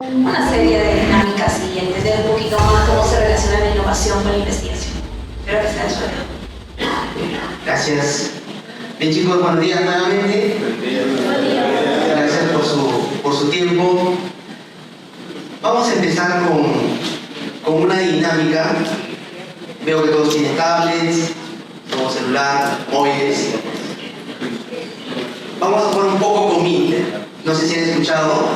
una serie de dinámicas y entender un poquito más cómo se relaciona la innovación con la investigación. Espero que sea de su agrado. Gracias. Bien, chicos, buenos días nuevamente. Gracias por su tiempo. Vamos a empezar con una dinámica. Veo que todos tienen tablets, todo celular, móviles. Vamos a jugar un poco con Meet. No sé si han escuchado.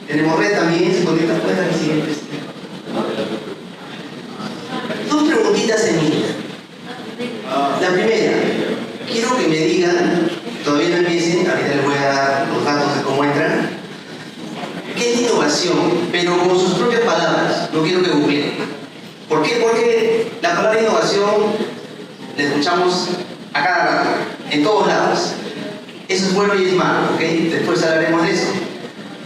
Tenemos red también, se conecta después de la siguiente. Dos preguntitas en Meet. La primera, quiero que me digan, todavía no empiecen, ahorita les voy a dar los datos de cómo entran. ¿Qué es innovación? Pero con sus propias palabras, no quiero que googleen. ¿Por qué? Porque la palabra innovación la escuchamos a cada rato, en todos lados. Eso es bueno y es malo, ¿ok? Después hablaremos de eso.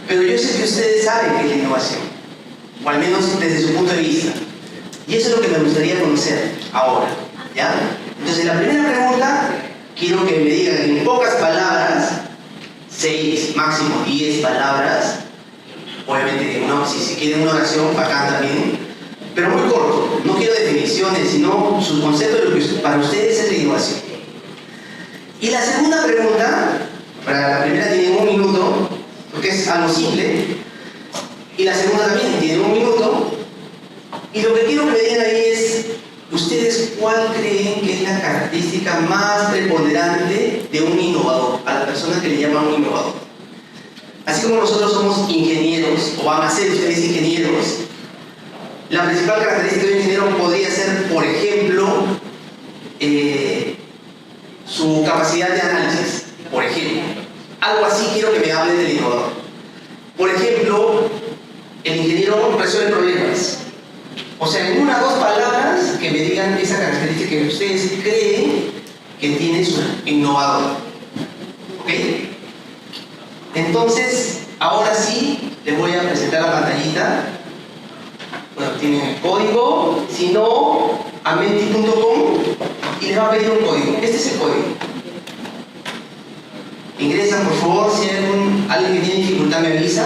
Pero yo sé que ustedes saben qué es la innovación, o al menos desde su punto de vista. Y eso es lo que me gustaría conocer ahora, ¿ya? Entonces, la primera pregunta, quiero que me digan en pocas palabras, 6, máximo 10 palabras. Obviamente, si quieren una oración, bacán también, pero muy corto. No quiero definiciones, sino sus conceptos de lo que para ustedes es la innovación. Y la segunda pregunta, para la primera tienen 1 minuto, porque es algo simple, y la segunda también tiene 1 minuto, y lo que quiero que me digan ahí es, ¿ustedes cuál creen que es la característica más preponderante de un innovador? A la persona que le llaman un innovador. Así como nosotros somos ingenieros, o van a ser ustedes ingenieros, la principal característica de un ingeniero podría ser, por ejemplo, su capacidad de análisis, por ejemplo. Algo así quiero que me hablen del innovador. Por ejemplo, el ingeniero resuelve problemas. O sea, en 1 o 2 palabras que me digan esa característica que ustedes creen que tiene su innovador. ¿Ok? Entonces, ahora sí, les voy a presentar la pantallita. Bueno, tienen el código. Si no, a menti.com y les va a pedir un código. Este es el código. Ingresan, por favor. Si hay alguien que tiene dificultad, me avisa.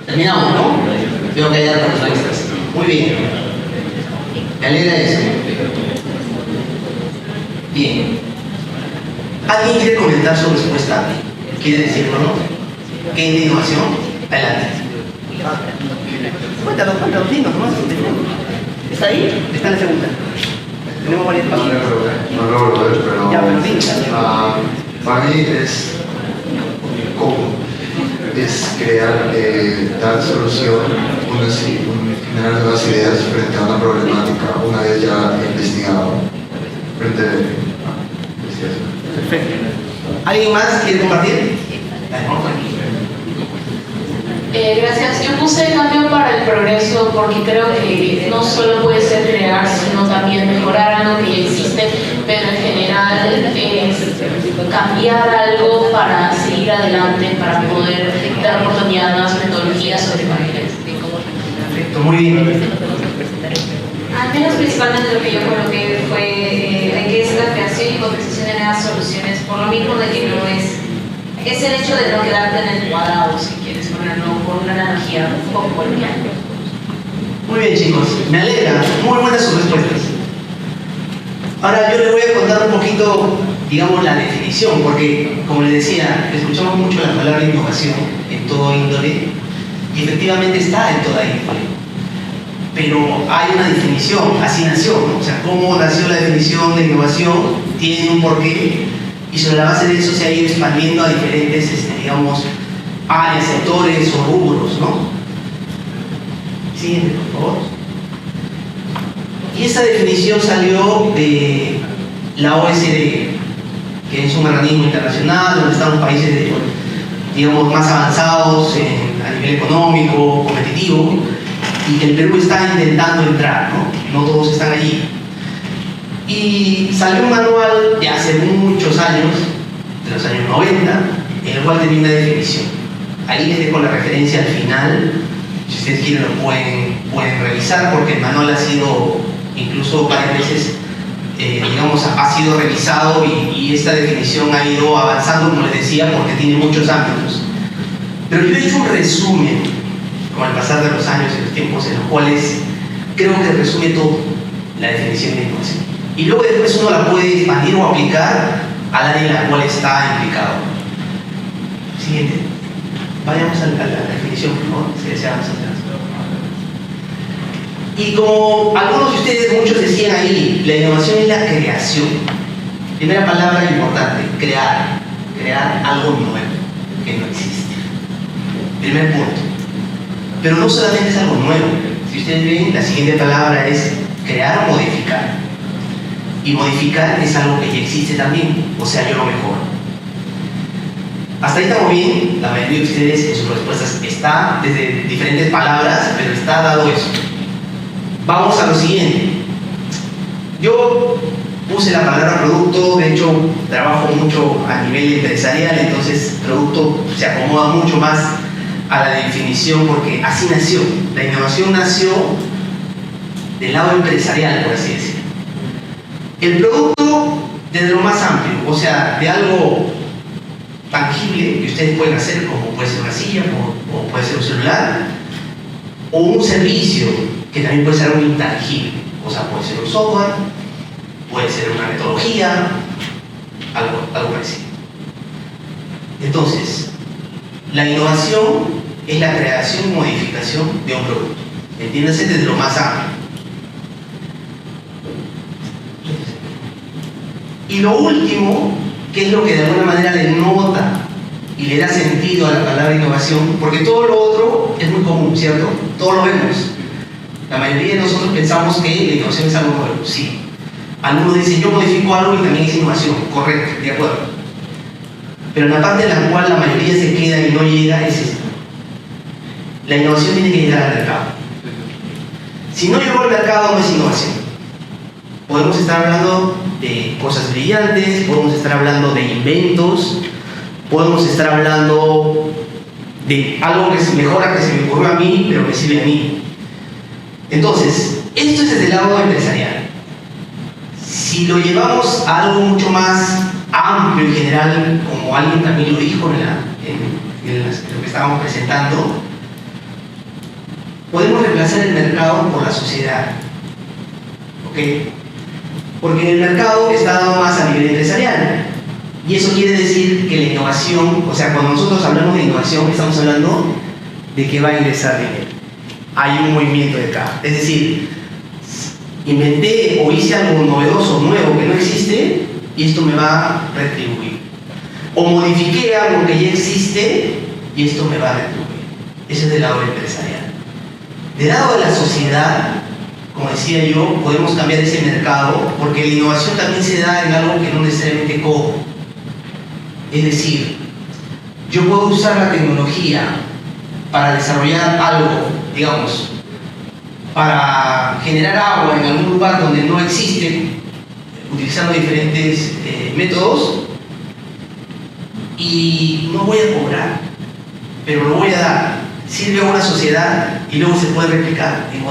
Terminamos, ¿no? Veo que hay las respuestas. Muy bien. Me alegra eso. Bien. ¿Alguien quiere comentar su respuesta? ¿Quiere decirlo, no? ¿Qué es la innovación? Adelante. Cuéntanos, dinos nomás. ¿Está ahí? Está en la segunda. Tenemos varias páginas. No logro ver, pero... Ya, pero dinos. Para mí es cómo es crear, dar solución, generar nuevas ideas frente a una problemática, una vez ya investigado, frente a investigación. Perfecto. ¿Alguien más quiere compartir? Gracias. Yo puse cambio para el progreso porque creo que no solo puede ser crear, sino también mejorar algo que ya existe, pero en general es cambiar algo para seguir adelante, para poder dar oportunidad a nuevas metodologías o técnicas. Perfecto, muy bien. Al menos principalmente lo que yo coloqué fue de que es la creación y potenciación de nuevas soluciones, por lo mismo de que no es el hecho de no quedarte en el cuadrado, si quieres ponerlo por una analogía un poco coloquial. Muy bien, chicos, me alegra, muy buenas sus respuestas. Ahora yo les voy a contar un poquito, digamos, la definición, porque como les decía, escuchamos mucho la palabra innovación en todo índole, y efectivamente está en toda índole. Pero hay una definición, así nació, ¿no? O sea, cómo nació la definición de innovación, tiene un porqué, y sobre la base de eso se ha ido expandiendo a diferentes, digamos, áreas, sectores o rubros, ¿no? Siguiente, por favor. Y esa definición salió de la OECD, que es un organismo internacional donde están los países digamos, más avanzados a nivel económico, competitivo, y que el Perú está intentando entrar, ¿no? No todos están allí. Y salió un manual de hace muchos años, de los años 90, en el cual tenía una definición. Ahí les dejo la referencia al final, si ustedes quieren lo pueden revisar, porque el manual ha sido incluso varias veces, digamos, ha sido revisado y esta definición ha ido avanzando, como les decía, porque tiene muchos ámbitos. Pero yo he hecho un resumen, con el pasar de los años y los tiempos, en los cuales creo que resume todo la definición de innovación. Y luego después uno la puede expandir o aplicar al área en la cual está implicado. Siguiente. Vayamos a la definición, por favor, si deseamos atrás. Y como algunos de ustedes, muchos decían ahí, la innovación es la creación. Primera palabra importante, crear. Crear algo nuevo, que no existe. Primer punto. Pero no solamente es algo nuevo. Si ustedes ven, la siguiente palabra es crear o modificar. Y modificar es algo que ya existe también, o sea, yo lo mejoro. Hasta ahí estamos bien, la mayoría de ustedes en sus respuestas está desde diferentes palabras, pero está dado eso. Vamos a lo siguiente. Yo puse la palabra producto, de hecho trabajo mucho a nivel empresarial, entonces producto se acomoda mucho más a la definición porque así nació. La innovación nació del lado empresarial, por así decirlo. El producto desde lo más amplio, o sea, de algo tangible que ustedes pueden hacer, como puede ser una silla, o puede ser un celular, o un servicio que también puede ser algo intangible, o sea, puede ser un software, puede ser una metodología, algo parecido. Entonces, la innovación es la creación y modificación de un producto, entiéndase desde lo más amplio. Y lo último, que es lo que de alguna manera le nota y le da sentido a la palabra innovación, porque todo lo otro es muy común, ¿cierto? Todos lo vemos. La mayoría de nosotros pensamos que la innovación es algo nuevo, sí. Algunos dicen, yo modifico algo y también es innovación, correcto, de acuerdo. Pero la parte en la cual la mayoría se queda y no llega es esta. La innovación tiene que llegar al mercado. Si no llegó al mercado, no es innovación. Podemos estar hablando de cosas brillantes, podemos estar hablando de inventos, podemos estar hablando de algo que se mejora, que se me ocurrió a mí, pero que sirve a mí. Entonces, esto es desde el lado empresarial. Si lo llevamos a algo mucho más amplio y general, como alguien también lo dijo en lo que estábamos presentando, podemos reemplazar el mercado por la sociedad. ¿Ok? Porque el mercado está dado más a nivel empresarial. Y eso quiere decir que la innovación, o sea, cuando nosotros hablamos de innovación, estamos hablando de que va a ingresar dinero. Hay un movimiento de caja. Es decir, inventé o hice algo novedoso, nuevo, que no existe, y esto me va a retribuir. O modifiqué algo que ya existe, y esto me va a retribuir. Ese es del lado empresarial. Del lado de la sociedad, como decía yo, podemos cambiar ese mercado, porque la innovación también se da en algo que no necesariamente cobro. Es decir, yo puedo usar la tecnología para desarrollar algo, digamos, para generar agua en algún lugar donde no existe, utilizando diferentes métodos, y no voy a cobrar, pero lo voy a dar. Sirve a una sociedad y luego se puede replicar en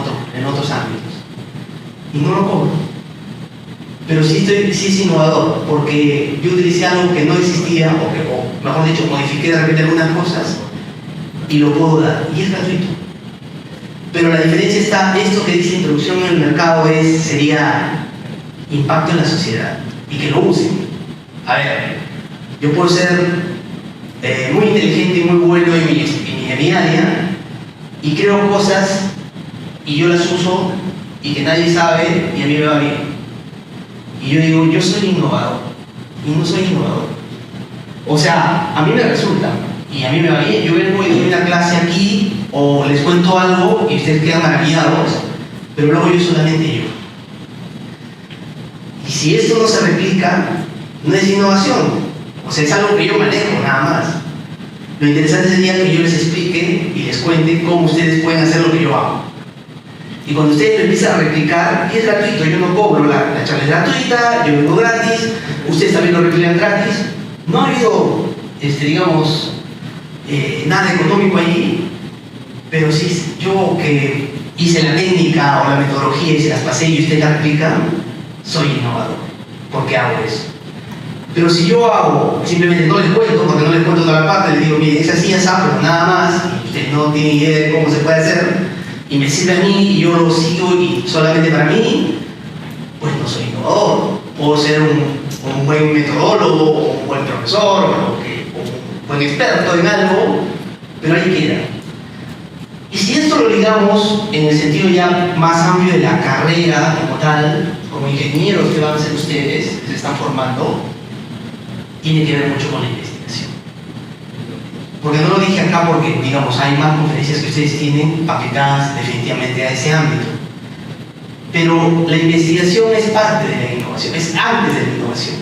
otros ámbitos. Y no lo cobro. Pero sí es innovador, porque yo utilicé algo que no existía, o mejor dicho, modifiqué de repente algunas cosas y lo puedo dar, y es gratuito. Pero la diferencia está, esto que dice introducción en el mercado sería impacto en la sociedad, y que lo usen. A ver, yo puedo ser muy inteligente y muy bueno en mi área, y creo cosas, y yo las uso, y que nadie sabe, y a mí me va bien. Y yo digo, yo soy innovador, y no soy innovador. O sea, a mí me resulta, y a mí me va bien. Yo vengo y doy una clase aquí, o les cuento algo, y ustedes quedan maravillados, pero luego yo solamente yo. Y si esto no se replica, no es innovación. O sea, es algo que yo manejo, nada más. Lo interesante sería que yo les explique y les cuente cómo ustedes pueden hacer lo que yo hago. Y cuando ustedes lo empiezan a replicar, y es gratuito, yo no cobro, la charla es gratuita, yo vengo gratis, ustedes también lo replican gratis. No ha habido, digamos, nada económico allí, pero sí, yo que hice la técnica o la metodología y se las pasé y ustedes la replican, soy innovador, porque hago eso. Pero si yo hago, simplemente no les cuento, porque no les cuento toda la parte, les digo, miren, es así, pero nada más, y ustedes no tienen idea de cómo se puede hacer, y me sirve a mí, y yo lo sigo, y solamente para mí, pues no soy innovador. Puedo ser un buen metodólogo, o un buen profesor, o un buen experto en algo, pero ahí queda. Y si esto lo ligamos en el sentido ya más amplio de la carrera como tal, como ingenieros que van a ser ustedes, que se están formando, tiene que ver mucho con la investigación. Porque no lo dije acá porque, digamos, hay más conferencias que ustedes tienen aplicadas definitivamente a ese ámbito. Pero la investigación es parte de la innovación, es antes de la innovación.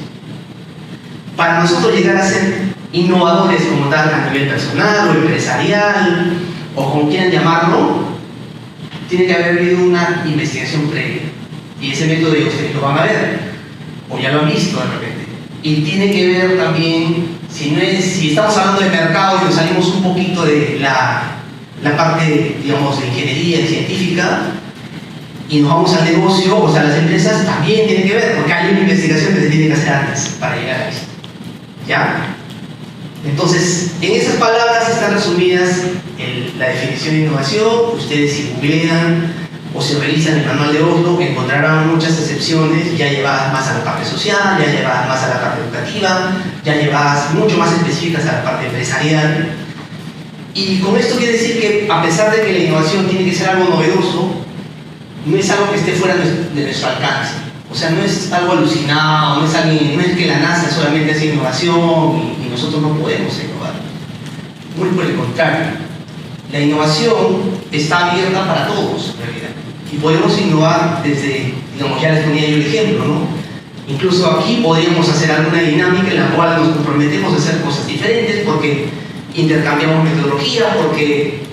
Para nosotros llegar a ser innovadores como tal a nivel personal o empresarial, o como quieran llamarlo, tiene que haber habido una investigación previa. Y ese método ustedes lo van a ver, o ya lo han visto de repente. Y tiene que ver también, si estamos hablando de mercado y nos salimos un poquito de la parte, digamos, de ingeniería científica, y nos vamos al negocio, o sea, las empresas también tienen que ver, porque hay una investigación que se tiene que hacer antes para llegar a eso. ¿Ya? Entonces, en esas palabras están resumidas la definición de innovación. Ustedes si googlean o si revisan el manual de Oslo, encontrarán muchas excepciones ya llevadas más a la parte social, ya llevadas más a la parte educativa, ya llevadas mucho más específicas a la parte empresarial. Y con esto quiere decir que a pesar de que la innovación tiene que ser algo novedoso, no es algo que esté fuera de nuestro alcance. O sea, no es algo alucinado, no es que la NASA solamente hace innovación y nosotros no podemos innovar. Muy por el contrario, la innovación está abierta para todos, en realidad. Y podemos innovar desde, digamos, ya les ponía yo el ejemplo, ¿no? Incluso aquí podríamos hacer alguna dinámica en la cual nos comprometemos a hacer cosas diferentes porque intercambiamos metodología, porque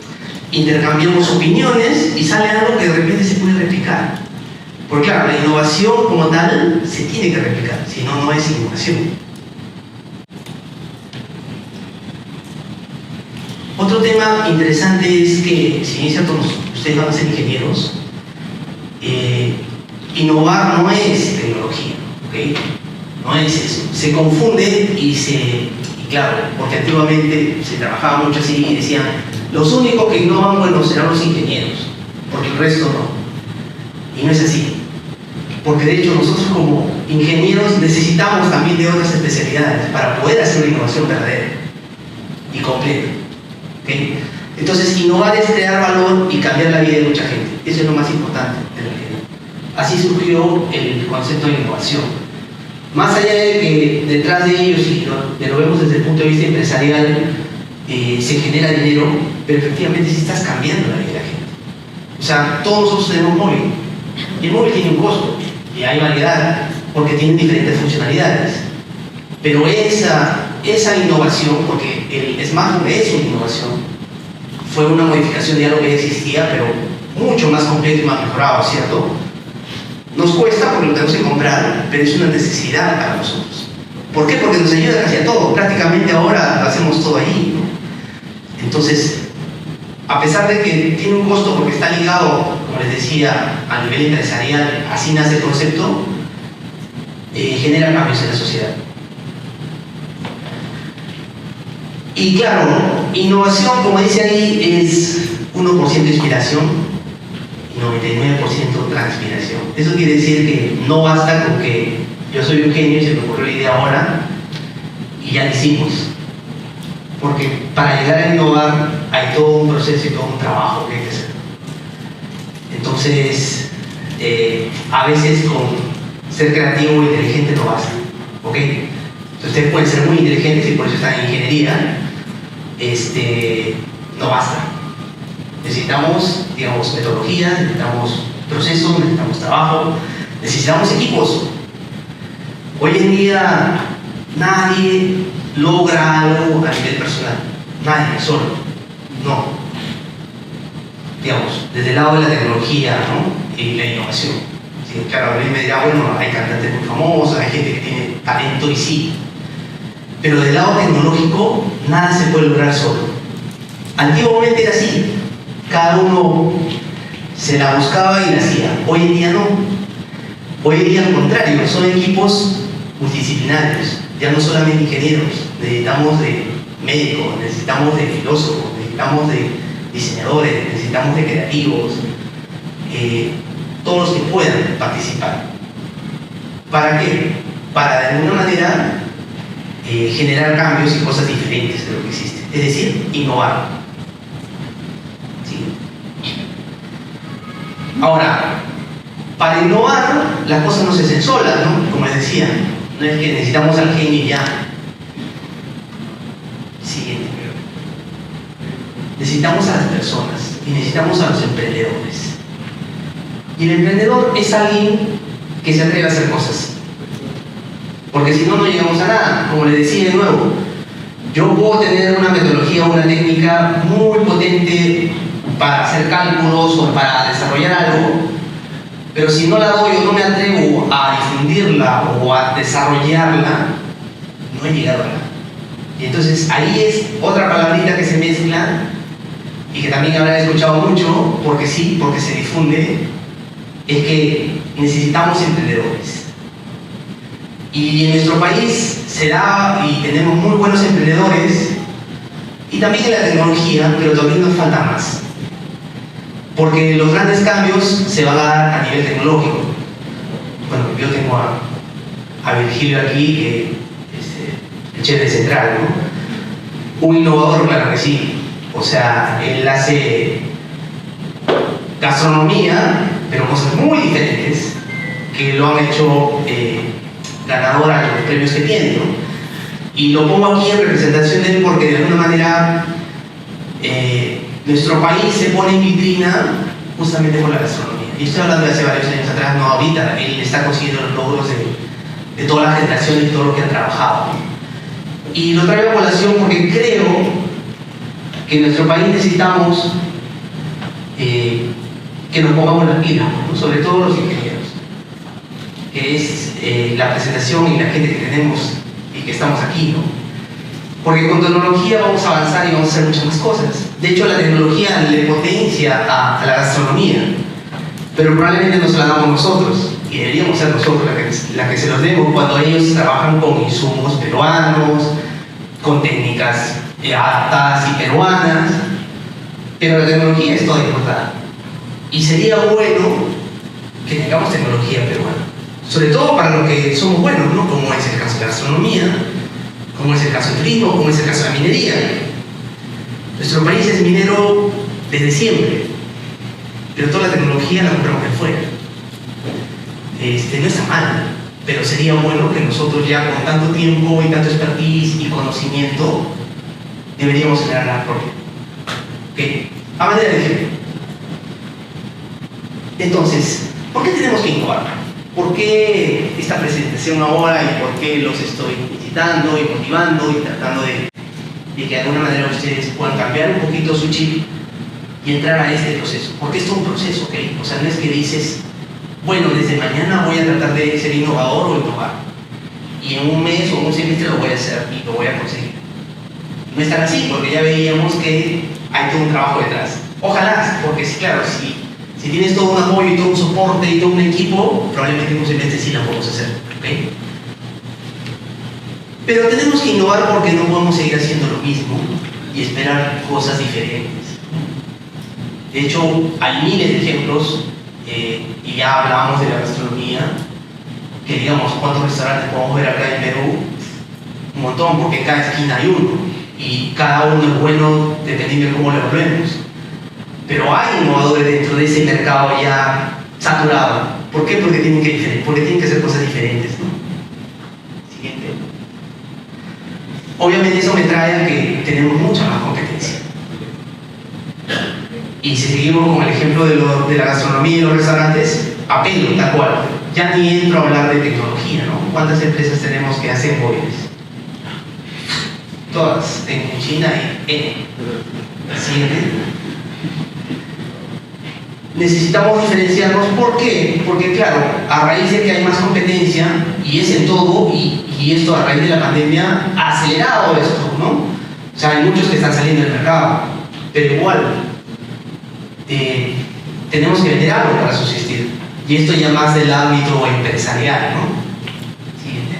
intercambiamos opiniones y sale algo que de repente se puede replicar. Porque claro, la innovación como tal se tiene que replicar, si no, no es innovación. Otro tema interesante es que, si bien es cierto, ustedes van a ser ingenieros, innovar no es tecnología, ¿ok? No es eso. Se confunde y claro, porque antiguamente se trabajaba mucho así y decían, los únicos que innovan, bueno, serán los ingenieros, porque el resto no. Y no es así. Porque de hecho nosotros como ingenieros necesitamos también de otras especialidades para poder hacer una innovación verdadera y completa. ¿Okay? Entonces, innovar es crear valor y cambiar la vida de mucha gente. Eso es lo más importante de la vida. Así surgió el concepto de innovación. Más allá de que detrás de ellos, si lo vemos desde el punto de vista empresarial, se genera dinero, pero efectivamente sí estás cambiando la vida de la gente. O sea, todos nosotros tenemos móvil. Y el móvil tiene un costo, y hay variedad, porque tienen diferentes funcionalidades. Pero esa innovación, porque el smartphone es una innovación, fue una modificación de algo que ya existía, pero mucho más completo y más mejorado, ¿cierto? Nos cuesta porque lo tenemos que comprar, pero es una necesidad para nosotros. ¿Por qué? Porque nos ayuda casi a todo. Prácticamente ahora lo hacemos todo ahí, ¿no? Entonces, a pesar de que tiene un costo porque está ligado, como les decía, a nivel empresarial, así nace el concepto, genera cambios en la sociedad. Y claro, innovación, como dice ahí, es 1% inspiración y 99% transpiración. Eso quiere decir que no basta con que yo soy un genio y se me ocurrió la idea ahora y ya lo hicimos. Porque para llegar a innovar hay todo un proceso y todo un trabajo que hay que hacer. Entonces, a veces con ser creativo e inteligente no basta. ¿Ok? Ustedes pueden ser muy inteligentes y por eso están en ingeniería. No basta. Necesitamos, digamos, metodologías, necesitamos procesos, necesitamos trabajo, necesitamos equipos. Hoy en día nadie logra algo a nivel personal. nadie solo, no. Digamos, desde el lado de la tecnología, ¿no? Y la innovación. Sí, claro, alguien me dirá, bueno, hay cantantes muy famosos, hay gente que tiene talento y sí, pero del lado tecnológico nada se puede lograr solo. Antiguamente era así, cada uno se la buscaba y la hacía. Hoy en día no. Hoy en día al contrario, son equipos multidisciplinarios, ya no solamente ingenieros, necesitamos de médicos, necesitamos de filósofos, necesitamos de diseñadores, necesitamos de creativos, todos los que puedan participar. ¿Para qué? Para de alguna manera generar cambios y cosas diferentes de lo que existe, es decir, innovar. ¿Sí? Ahora, para innovar, las cosas no se hacen solas, ¿no? Como les decía, no es que necesitamos al genio y ya. Siguiente. Necesitamos a las personas y necesitamos a los emprendedores. Y el emprendedor es alguien que se atreve a hacer cosas. Porque si no, no llegamos a nada. Como les decía de nuevo, yo puedo tener una metodología o una técnica muy potente para hacer cálculos o para desarrollar algo, pero si no la doy o no me atrevo a difundirla o a desarrollarla, no he llegado a nada. Y entonces ahí es otra palabrita que se mezcla y que también habrán escuchado mucho, porque sí, porque se difunde, es que necesitamos emprendedores. Y en nuestro país se da y tenemos muy buenos emprendedores, y también en la tecnología, pero también nos falta más. Porque los grandes cambios se van a dar a nivel tecnológico. Bueno, yo tengo a Virgilio aquí, que es el chef de Central, ¿no? Un innovador, claro que sí. O sea, él hace gastronomía, pero cosas muy diferentes, que lo han hecho ganadora de los premios que tiene, ¿no? Y lo pongo aquí en representación de él porque de alguna manera nuestro país se pone en vitrina justamente por la gastronomía. Y estoy hablando de hace varios años atrás, no ahorita. Él está consiguiendo los logros de toda la generación y todo lo que han trabajado. Y lo traigo a colación porque creo que en nuestro país necesitamos que nos pongamos las pilas, ¿no? Sobre todo los ingenieros, que es la presentación y la gente que tenemos y que estamos aquí, ¿no? Porque con tecnología vamos a avanzar y vamos a hacer muchas más cosas. De hecho, la tecnología le potencia a la gastronomía, pero probablemente no se la damos nosotros, y deberíamos ser nosotros la que se los demos cuando ellos trabajan con insumos peruanos, con técnicas adaptadas y peruanas, pero la tecnología es toda importada. Y sería bueno que tengamos tecnología peruana, sobre todo para lo que somos buenos, ¿no? Como es el caso de la gastronomía, como es el caso del turismo, como es el caso de la minería. Nuestro país es minero desde siempre, pero toda la tecnología la compramos de fuera. No está mal, pero sería bueno que nosotros ya con tanto tiempo y tanto expertise y conocimiento deberíamos generar la propia. ¿Okay? A manera de ejemplo. Entonces, ¿por qué tenemos que innovar? ¿Por qué esta presentación ahora y por qué los estoy incitando y motivando y tratando de que de alguna manera ustedes puedan cambiar un poquito su chip y entrar a este proceso? Porque esto es un proceso, ¿ok? O sea, no es que dices, bueno, desde mañana voy a tratar de ser innovador o innovar y en un mes o un semestre lo voy a hacer y lo voy a conseguir. No es tan así, porque ya veíamos que hay todo un trabajo detrás. Ojalá, porque sí, claro, si tienes todo un apoyo y todo un soporte y todo un equipo, probablemente en un semestre sí la podemos hacer, ¿ok? Pero tenemos que innovar porque no podemos seguir haciendo lo mismo y esperar cosas diferentes. De hecho, hay miles de ejemplos, y ya hablábamos de la gastronomía, que digamos, ¿cuántos restaurantes podemos ver acá en Perú? Un montón, porque en cada esquina hay uno, y cada uno es bueno dependiendo de cómo lo evaluemos. Pero hay innovadores dentro de ese mercado ya saturado. ¿Por qué? Porque tienen que hacer cosas diferentes, ¿no? Siguiente. Obviamente eso me trae a que tenemos mucha más competencia. Y si seguimos con el ejemplo de la gastronomía y los restaurantes, apelo, tal cual. Ya ni entro a hablar de tecnología, ¿no? ¿Cuántas empresas tenemos que hacen móviles? todas, en China y N. Siguiente. Necesitamos diferenciarnos. ¿Por qué? Porque claro, a raíz de que hay más competencia, y es en todo, y esto a raíz de la pandemia ha acelerado esto, ¿no? O sea, hay muchos que están saliendo del mercado, pero igual tenemos que vender algo para subsistir, y esto ya más del ámbito empresarial, ¿no? Siguiente.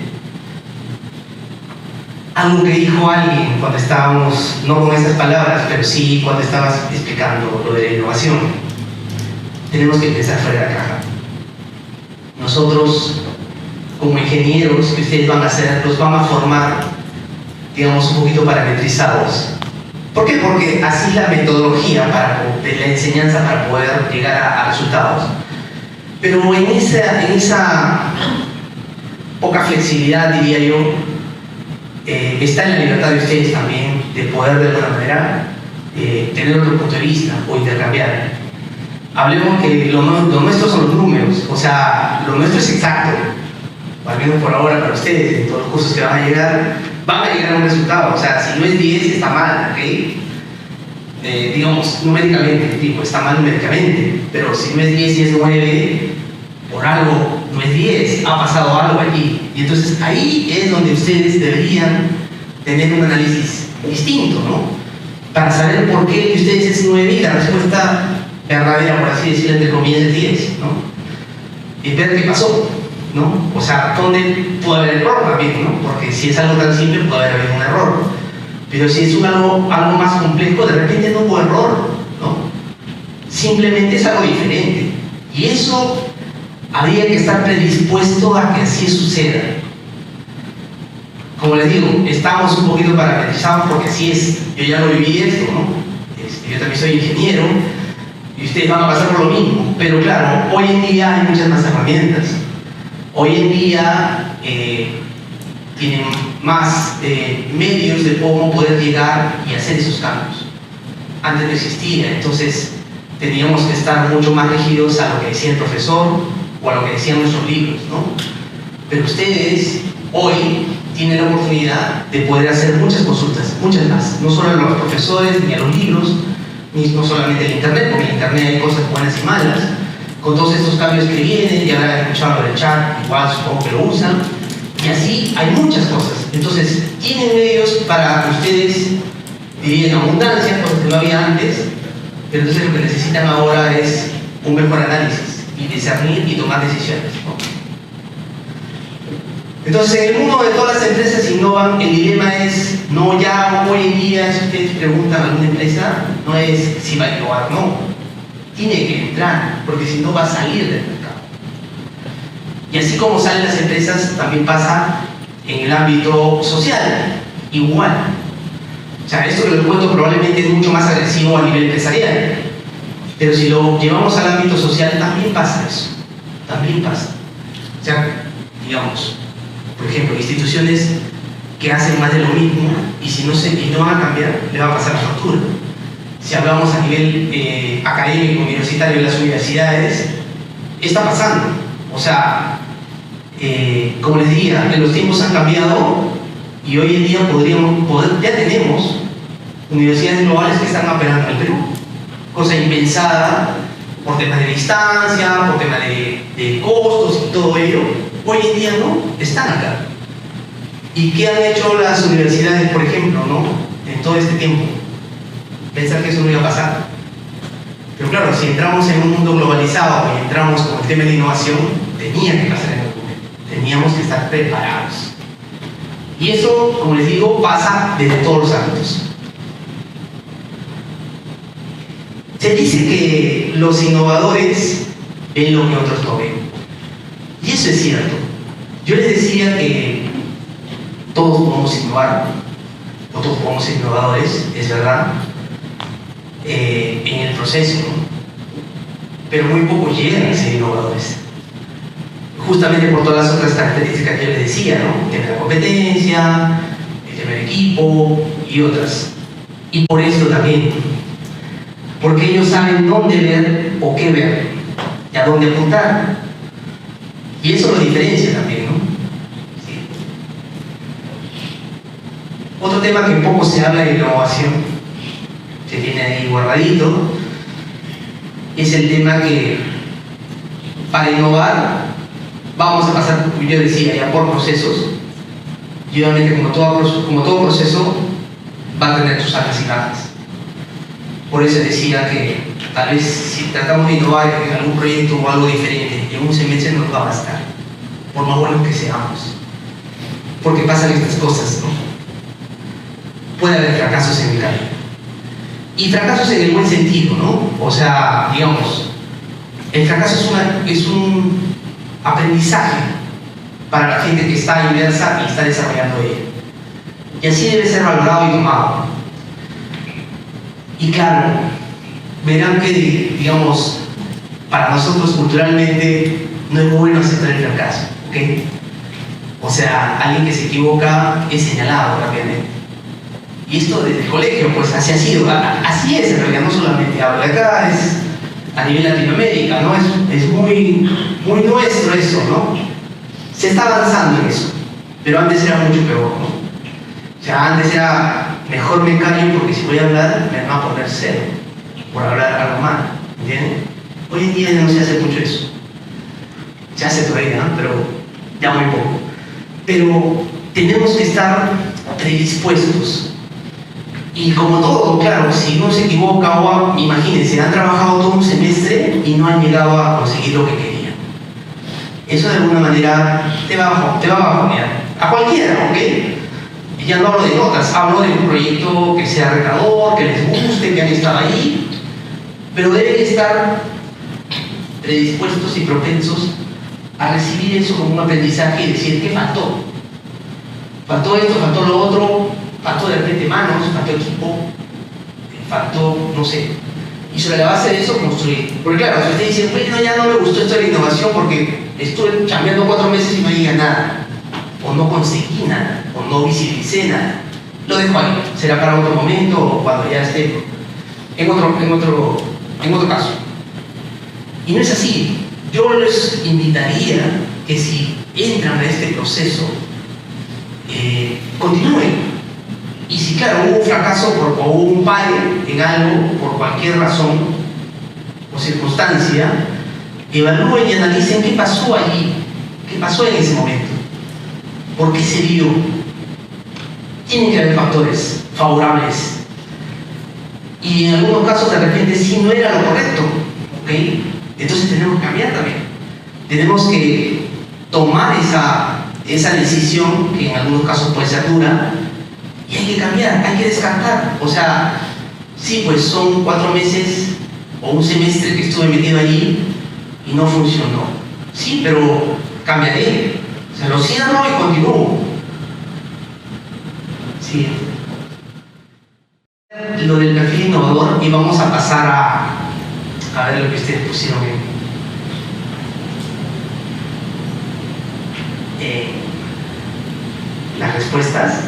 Algo que dijo alguien cuando estábamos, no con esas palabras, pero sí cuando estabas explicando lo de la innovación: tenemos que pensar fuera de la caja. Nosotros, como ingenieros que ustedes van a hacer, los van a formar, digamos, un poquito parametrizados. ¿Por qué? Porque así es la metodología de la enseñanza para poder llegar a resultados. Pero en esa poca flexibilidad, diría yo, está en la libertad de ustedes también de poder de alguna manera tener otro punto de vista o intercambiar. Hablemos que lo nuestro son los números, o sea, lo nuestro es exacto, al menos por ahora para ustedes, en todos los cursos que van a llegar a un resultado. O sea, si no es 10 está mal, ¿ok? Digamos, numéricamente, tipo, está mal numéricamente, pero si no es 10 y es 9, por algo no es 10, ha pasado algo allí. Y entonces ahí es donde ustedes deberían tener un análisis distinto, ¿no? Para saber por qué ustedes es 9 y la respuesta verdadera, por así decirlo, entre comillas, es 10, ¿no? Y ver qué pasó, ¿no? O sea, ¿dónde puede haber error también, ¿no? Porque si es algo tan simple puede haber un error. Pero si es algo más complejo, de repente no hubo error, ¿no? Simplemente es algo diferente. Y eso habría que estar predispuesto a que así suceda. Como les digo, estamos un poquito parametrizados porque así es. Yo ya lo viví esto, ¿no? Yo también soy ingeniero y ustedes van a pasar por lo mismo. Pero claro, hoy en día hay muchas más herramientas. Hoy en día tienen más medios de cómo poder llegar y hacer esos cambios. Antes no existía, entonces teníamos que estar mucho más rígidos a lo que decía el profesor o a lo que decían nuestros libros, ¿no? Pero ustedes hoy tienen la oportunidad de poder hacer muchas consultas, muchas más, no solo a los profesores ni a los libros, ni no solamente el internet, porque en internet hay cosas buenas y malas. Con todos estos cambios que vienen, ya habrán escuchado el chat, igual supongo que lo usan, y así hay muchas cosas. Entonces, tienen medios para ustedes, dirían abundancia, cosas que no había antes, pero entonces lo que necesitan ahora es un mejor análisis y discernir y tomar decisiones, ¿no? Entonces, en el mundo de todas las empresas innovan, el dilema es, no ya hoy en día, si ustedes preguntan a alguna empresa, no es si va a innovar, no. Tiene que entrar, porque si no va a salir del mercado. Y así como salen las empresas, también pasa en el ámbito social, igual. O sea, esto que les cuento probablemente es mucho más agresivo a nivel empresarial, pero si lo llevamos al ámbito social, también pasa eso. También pasa. O sea, digamos, por ejemplo, instituciones que hacen más de lo mismo y si no van a cambiar, le va a pasar la factura. Si hablamos a nivel académico, universitario de las universidades, está pasando. O sea, como les diría, los tiempos han cambiado y hoy en día ya tenemos universidades globales que están operando en el Perú. Cosa impensada por temas de distancia, por temas de costos y todo ello. Hoy en día no, están acá. ¿Y qué han hecho las universidades, por ejemplo, ¿no? En todo este tiempo? Pensar que eso no iba a pasar. Pero claro, si entramos en un mundo globalizado y entramos con el tema de innovación, tenía que pasar en algún momento. Teníamos que estar preparados. Y eso, como les digo, pasa desde todos los ámbitos. Se dice que los innovadores ven lo que otros no ven. Y eso es cierto. Yo les decía que todos podemos innovar, o todos podemos ser innovadores, es verdad, en el proceso, ¿no? Pero muy pocos llegan a ser innovadores. Justamente por todas las otras características que yo les decía, ¿no? El tema de la competencia, el tema del equipo y otras. Y por eso también, porque ellos saben dónde ver o qué ver y a dónde apuntar. Y eso lo diferencia también, ¿no? Sí. Otro tema que poco se habla de innovación, se tiene ahí guardadito, es el tema que para innovar vamos a pasar, yo decía, ya por procesos, y obviamente como todo proceso va a tener sus altas y bajas. Por eso decía que tal vez si tratamos de innovar en algún proyecto o algo diferente, en un semestre no nos va a bastar, por más buenos que seamos, porque pasan estas cosas, ¿no? Puede haber fracasos en el camino, y fracasos en el buen sentido, ¿no? O sea, digamos, el fracaso es un aprendizaje para la gente que está inmersa y está desarrollando ello, y así debe ser valorado y tomado. Y claro, verán que, digamos, para nosotros culturalmente no es bueno aceptar el fracaso, ¿ok? O sea, alguien que se equivoca es señalado rápidamente. Y esto desde el colegio, pues así ha sido, así es en realidad, no solamente hablo de acá, es a nivel Latinoamérica, ¿no? Es muy nuestro eso, ¿no? Se está avanzando en eso, pero antes era mucho peor, ¿no? O sea, antes era mejor me callo porque si voy a hablar me van a poner cero por hablar algo mal, ¿entienden? Hoy en día no se hace mucho eso. Se hace todavía, ¿no? Pero ya muy poco. Pero tenemos que estar predispuestos. Y como todo, claro, si uno se equivoca o imagínense, han trabajado todo un semestre y no han llegado a conseguir lo que querían. Eso de alguna manera te va a bajonear. A cualquiera, ¿ok? Y ya no hablo de notas, hablo de un proyecto que sea retador, que les guste, que han estado ahí, pero deben estar predispuestos y propensos a recibir eso como un aprendizaje y decir, ¿qué faltó? Faltó esto, faltó lo otro, faltó de repente manos, faltó equipo, faltó, no sé. Y sobre la base de eso construir. Porque claro, si ustedes dicen, bueno, ya no me gustó esto de la innovación porque estuve chambeando 4 meses y no llegué a nada, o no conseguí nada, o no visibilicé nada, lo dejo ahí, será para otro momento o cuando ya esté en otro caso. Y no es así. Yo les invitaría que si entran a este proceso, continúen. Y si claro, hubo un fracaso o hubo un pare en algo por cualquier razón o circunstancia, evalúen y analicen qué pasó allí, qué pasó en ese momento, por qué se dio. Tienen que haber factores favorables y en algunos casos de repente sí no era lo correcto, ¿ok? Entonces tenemos que cambiar también, tenemos que tomar esa decisión que en algunos casos puede ser dura y hay que cambiar, hay que descartar. O sea, sí, pues son 4 meses o un semestre que estuve metido allí y no funcionó, sí, pero cambiaré, o sea, lo cierro y continúo. Sí. Lo del perfil innovador, y vamos a pasar a ver lo que ustedes pusieron las respuestas.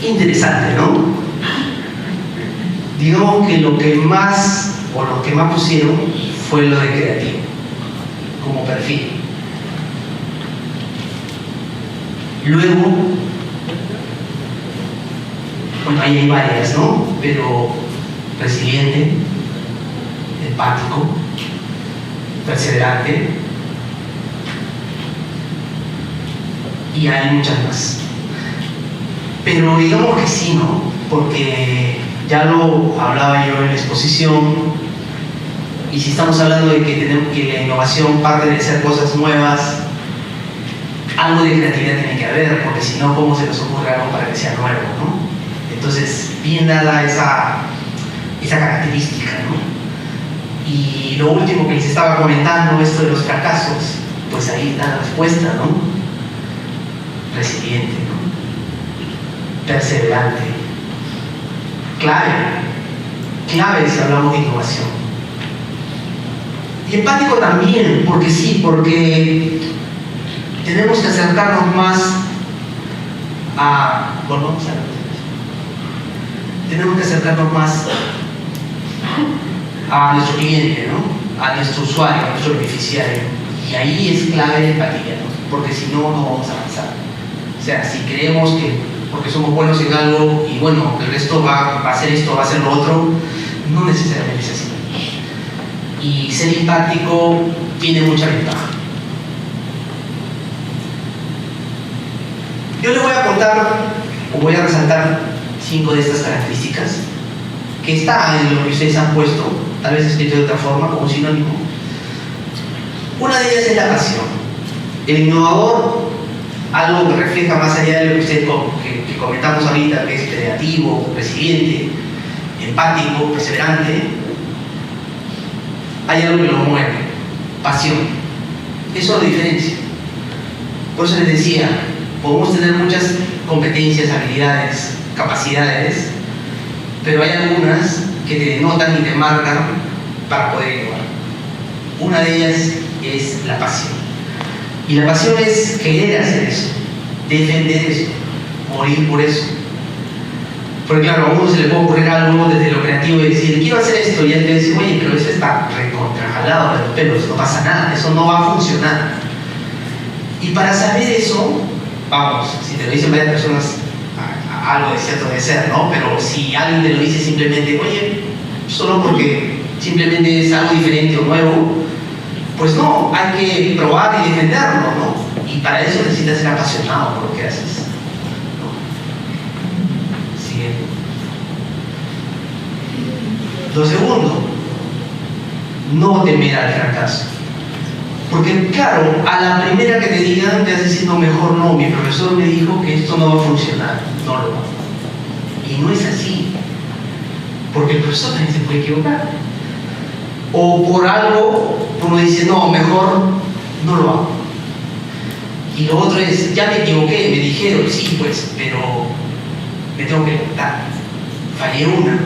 Interesante, ¿no? Digamos que lo que más pusieron fue lo de creativo como perfil. Luego, bueno, ahí hay varias, ¿no? Pero resiliente, empático, perseverante, y hay muchas más. Pero digamos que sí, ¿no? Porque ya lo hablaba yo en la exposición, y si estamos hablando de que la innovación parte de hacer cosas nuevas, algo de creatividad tiene que haber, porque si no, ¿cómo se nos ocurre algo para que sea nuevo, ¿no? Entonces, bien dada esa característica, ¿no? Y lo último que les estaba comentando, esto de los fracasos, pues ahí está la respuesta, ¿no? Resiliente, ¿no? Perseverante, clave si hablamos de innovación. Y empático también, porque sí, porque tenemos que acercarnos más a... Volvamos a la... Tenemos que acercarnos más a nuestro cliente, ¿no? A nuestro usuario, a nuestro beneficiario. Y ahí es clave la empatía, ¿no? Porque si no, no vamos a avanzar. O sea, si creemos que porque somos buenos en algo y bueno, el resto va a hacer esto, va a hacer lo otro, no necesariamente es así. Y ser empático tiene mucha ventaja. Yo les voy a contar, o voy a resaltar 5 de estas características que están en lo que ustedes han puesto, tal vez escrito de otra forma, como sinónimo. Una de ellas es la pasión. El innovador, algo que refleja más allá de lo que ustedes que comentamos ahorita, que es creativo, resiliente, empático, perseverante, hay algo que lo mueve, pasión. Eso lo diferencia. Por eso les decía, podemos tener muchas competencias, habilidades, capacidades, pero hay algunas que te denotan y te marcan para poder innovar. Una de ellas es la pasión. Y la pasión es querer hacer eso, defender eso, morir por eso. Porque claro, a uno se le puede ocurrir algo desde lo creativo y decir, quiero hacer esto, y él te dice, oye, pero eso está recontrajalado de los pelos, no pasa nada, eso no va a funcionar. Y para saber eso, vamos, si te lo dicen varias personas, algo de cierto de ser, ¿no? Pero si alguien te lo dice simplemente, oye, solo porque simplemente es algo diferente o nuevo, pues no, hay que probar y defenderlo, ¿no? Y para eso necesitas ser apasionado por lo que haces, ¿no? Siguiente. Lo segundo, no temer al fracaso. Porque claro, a la primera que te digan, te vas diciendo mejor no, mi profesor me dijo que esto no va a funcionar, no lo va. Y no es así, porque el profesor también se puede equivocar. O por algo, uno dice, no, mejor no lo hago. Y lo otro es, ya me equivoqué, me dijeron, sí, pues, pero me tengo que levantar. Fallé una,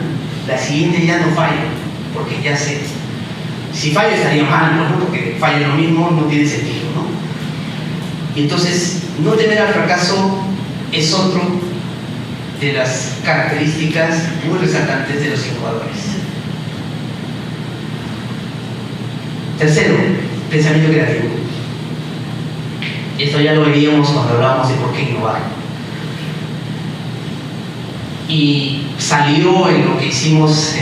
la siguiente ya no fallo, porque ya sé. Si fallo estaría mal, ¿no? Porque fallo en lo mismo no tiene sentido, ¿no? Y entonces, no temer al fracaso es otro de las características muy resaltantes de los innovadores. Tercero, pensamiento creativo. Esto ya lo veríamos cuando hablábamos de por qué innovar. Y salió en lo que hicimos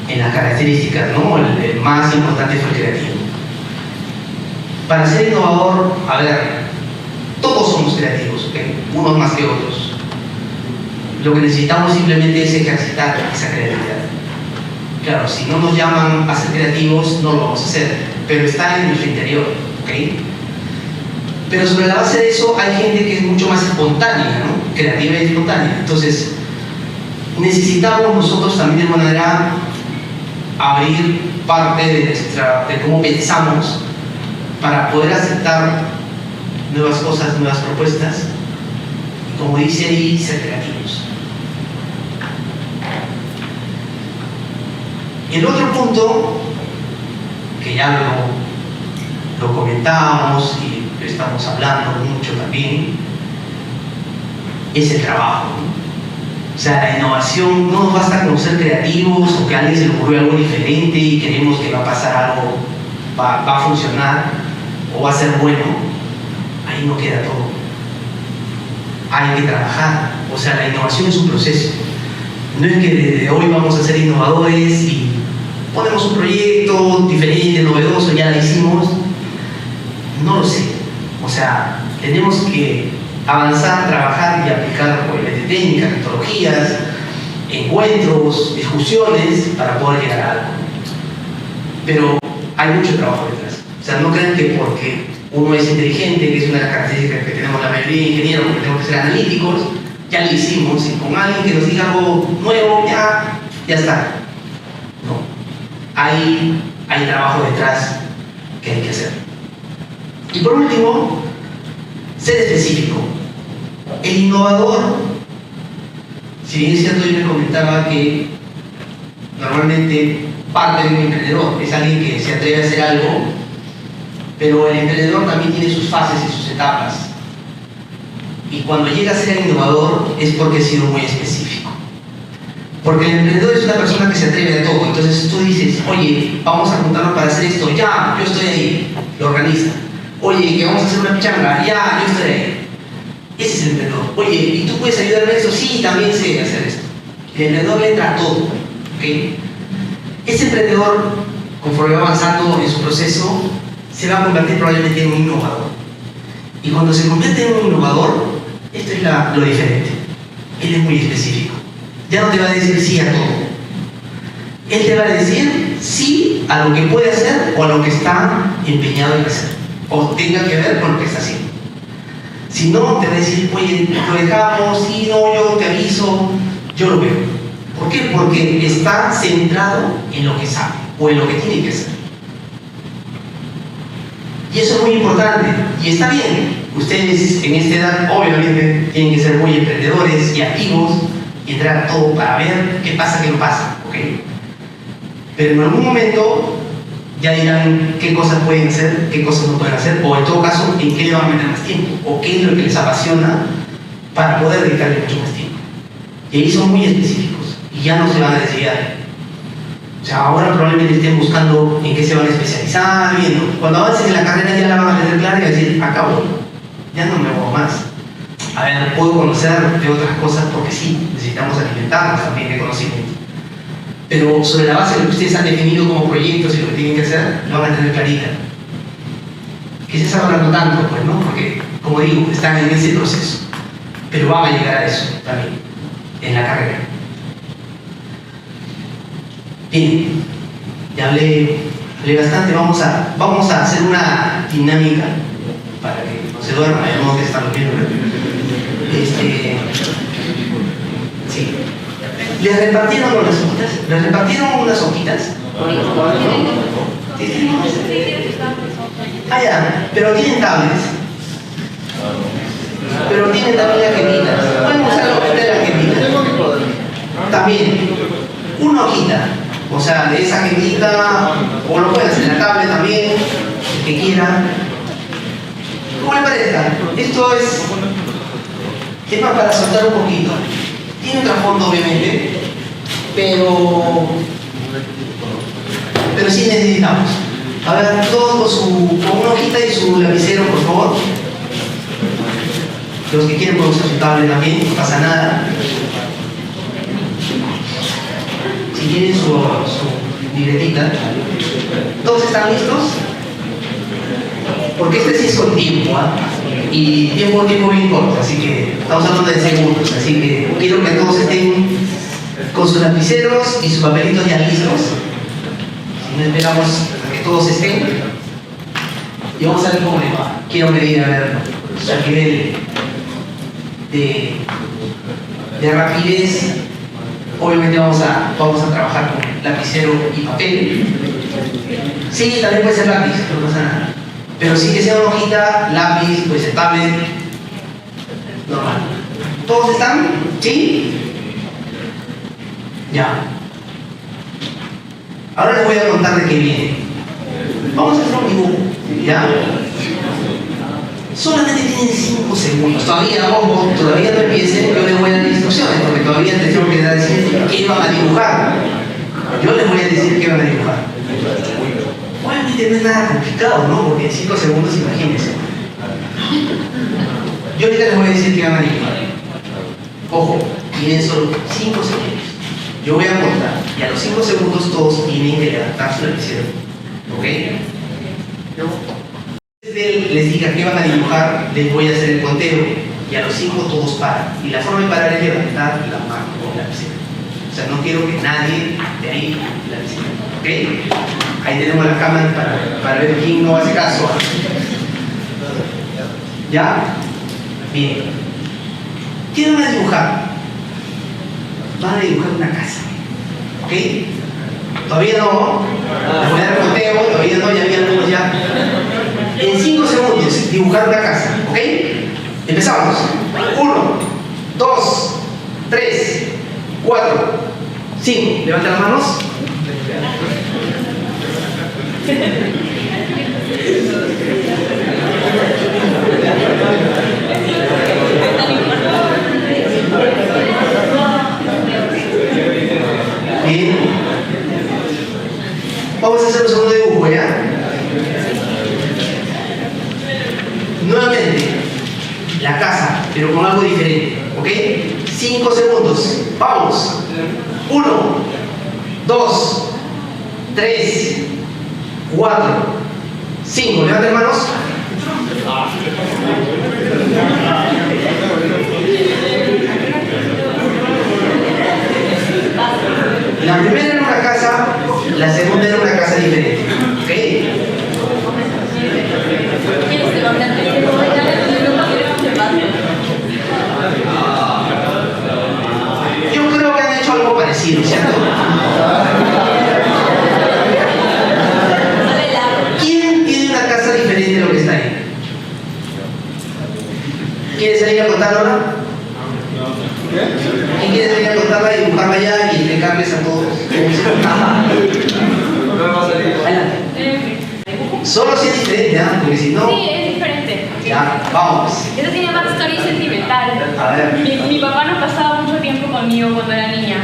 en las características, ¿no? El más importante fue el creativo. Para ser innovador, a ver, todos somos creativos, ¿ok? Unos más que otros. Lo que necesitamos simplemente es ejercitar esa creatividad. Claro, si no nos llaman a ser creativos, no lo vamos a hacer, pero está en nuestro interior, ¿ok? Pero sobre la base de eso hay gente que es mucho más espontánea, ¿no? Creativa y espontánea. Entonces, necesitamos nosotros también de alguna manera abrir parte de cómo pensamos para poder aceptar nuevas cosas, nuevas propuestas, y como dice ahí, ser creativos. Y el otro punto, que ya lo comentábamos y estamos hablando mucho también, es el trabajo. O sea, la innovación no nos basta con ser creativos o que a alguien se le ocurrió algo diferente y queremos que va a pasar algo, va a funcionar o va a ser bueno. Ahí no queda todo. Hay que trabajar. O sea, la innovación es un proceso. No es que desde hoy vamos a ser innovadores y ponemos un proyecto diferente, novedoso, ya lo hicimos. No lo sé. O sea, tenemos que avanzar, trabajar y aplicar obviamente técnicas, metodologías, encuentros, discusiones para poder llegar a algo. Pero hay mucho trabajo detrás. O sea, no crean que porque uno es inteligente, que es una de las características que tenemos la mayoría de ingenieros, porque tenemos que ser analíticos, ya lo hicimos, y con alguien que nos diga algo nuevo, ya está. No. Hay trabajo detrás que hay que hacer. Y por último, ser específico. El innovador, si bien es cierto, yo les comentaba que normalmente parte de un emprendedor es alguien que se atreve a hacer algo, pero el emprendedor también tiene sus fases y sus etapas. Y cuando llega a ser innovador es porque ha sido muy específico. Porque el emprendedor es una persona que se atreve a todo. Entonces tú dices, oye, vamos a juntarnos para hacer esto. Ya, yo estoy ahí. Lo organiza. Oye, que vamos a hacer una pichanga. Ya, yo estoy ahí. Ese es el emprendedor. Oye, ¿y tú puedes ayudarme en eso? Sí, también sé hacer esto. El emprendedor le entra a todo. ¿Okay? Ese emprendedor, conforme va avanzando en su proceso, se va a convertir probablemente en un innovador. Y cuando se convierte en un innovador, esto es lo diferente. Él es muy específico. Ya no te va a decir sí a todo. Él te va a decir sí a lo que puede hacer o a lo que está empeñado en hacer. O tenga que ver con lo que está haciendo. Si no, te va a decir, oye, lo dejamos, sí, no, yo te aviso, yo lo veo. ¿Por qué? Porque está centrado en lo que sabe o en lo que tiene que hacer. Y eso es muy importante. Y está bien. Ustedes en esta edad, obviamente, tienen que ser muy emprendedores y activos y entrar a todo para ver qué pasa, qué no pasa. ¿Okay? Pero en algún momento ya dirán qué cosas pueden hacer, qué cosas no pueden hacer, o en todo caso, en qué le van a meter más tiempo, o qué es lo que les apasiona para poder dedicarle mucho más tiempo. Y ahí son muy específicos y ya no se van a desviar. O sea, ahora probablemente estén buscando en qué se van a especializar, viendo. Cuando avancen en la carrera ya la van a tener clara y van a decir, acabo, ya no me muevo más. A ver, puedo conocer de otras cosas porque sí, necesitamos alimentarnos también de conocimiento. Pero sobre la base de lo que ustedes han definido como proyectos y lo que tienen que hacer, lo van a tener clarita. Que se está hablando tanto, pues, ¿no? Porque, como digo, están en ese proceso. Pero van a llegar a eso también, en la carrera. Bien, ya hablé bastante. Vamos a hacer una dinámica para que no se duerman, además que están viendo. Sí. ¿Les repartieron unas hojitas? ¿Les repartieron unas hojitas? Ah, ya, pero tienen tablets. Pero tienen también agenditas. Pueden usar la hojita de la agendita. También, una hojita. O sea, de esa agendita, o lo pueden hacer en la tablet también, el que quiera. ¿Cómo le parezca? Esto es más para soltar un poquito. Tiene un trasfondo, obviamente, pero sí necesitamos. A ver, todos con una hojita y su lapicero, por favor. Los que quieren pueden usar su tablet también, no pasa nada. Si tienen su libretita. ¿Todos están listos? Porque este sí es con tiempo, ¿eh? Y tiempo bien corto, así que estamos hablando de segundos, así que quiero que todos estén con sus lapiceros y sus papelitos ya listos. Si no, esperamos a que todos estén y vamos a ver cómo les va. Quiero medir, a ver, su nivel de rapidez. Obviamente vamos a trabajar con lapicero y papel. Sí, también puede ser lápiz, no pasa nada. Pero sí que sea una hojita, lápiz, puede ser tablet, normal. ¿Todos están? ¿Sí? Ya. Ahora les voy a contar de qué viene. Vamos a hacer un dibujo, ¿ya? Solamente tienen 5 segundos. Todavía no empiecen, yo les voy a dar instrucciones, porque todavía les tengo que decir qué van a dibujar. Yo les voy a decir qué van a dibujar. Obviamente no es nada complicado, ¿no? Porque en 5 segundos, imagínense. Yo ahorita les voy a decir qué van a dibujar. Ojo, tienen solo 5 segundos. Yo voy a contar y a los 5 segundos todos tienen que levantar su lapicero. ¿Ok? Les diga qué van a dibujar, les voy a hacer el conteo y a los 5 todos paran. Y la forma de parar es levantar la mano con la lapicera. O sea, no quiero que nadie de ahí la lapicera. ¿Ok? Ahí tenemos la cámara para ver quién no hace caso. ¿Ya? Bien. ¿Qué van a dibujar? Van a dibujar una casa. ¿Ok? Todavía no. Les voy a dar el conteo, todavía no, ya vi algunos ya. En 5 segundos, dibujar una casa. ¿Ok? Empezamos. 1, 2, 3, 4, 5. Levanten las manos. pero con algo diferente, ¿ok? 5 segundos, vamos. 1, 2, 3, 4, 5. Levanten manos. La primera era una casa, la segunda era una casa diferente, ¿ok? Yo creo que han hecho algo parecido, ¿cierto? ¿Quién tiene una casa diferente de lo que está ahí? ¿Quiere salir a contarla? ¿Quién quiere salir a contarla y dibujarla allá y explicarles a todos? Adelante. Solo si es diferente, ¿ah? Porque si no... Sí, es diferente. Ya, vamos. Eso tiene backstory sentimental. A ver. Mi papá no pasaba mucho tiempo conmigo cuando era niña.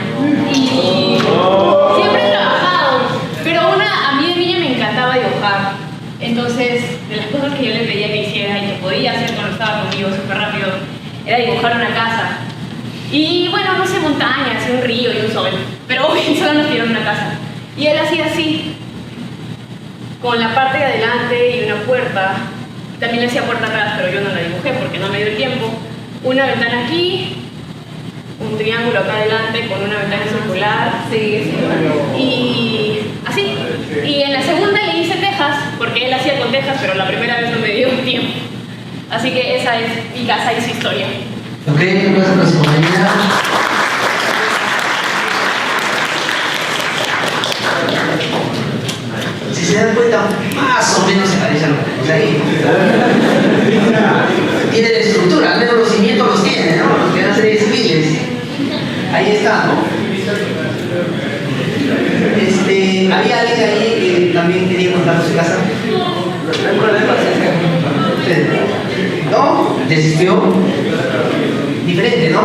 Y siempre he trabajado. Pero a mí de niña me encantaba dibujar. Entonces, de las cosas que yo le pedía que hiciera y que podía hacer cuando estaba conmigo súper rápido, era dibujar una casa. Y bueno, no sé, montañas, un río y un sol. Pero hoy solo nos dieron una casa. Y él hacía así, con la parte de adelante y una puerta. También le hacía puerta atrás, pero yo no la dibujé porque no me dio el tiempo. Una ventana aquí, un triángulo acá adelante con una ventana circular. Sí. Y así. Y en la segunda le hice tejas, porque él hacía con tejas, pero la primera vez no me dio tiempo. Así que esa es mi casa y su historia. Ok, gracias por su compañía. Si se dan cuenta, más o menos se parece a lo que tenemos ahí. Tiene la estructura, al menos los cimientos los tiene, ¿no? Los que van a ser civiles. Ahí está, ¿no? ¿Había alguien ahí que también quería contar su casa? No hay problema. ¿No? ¿Desistió? Diferente, ¿no?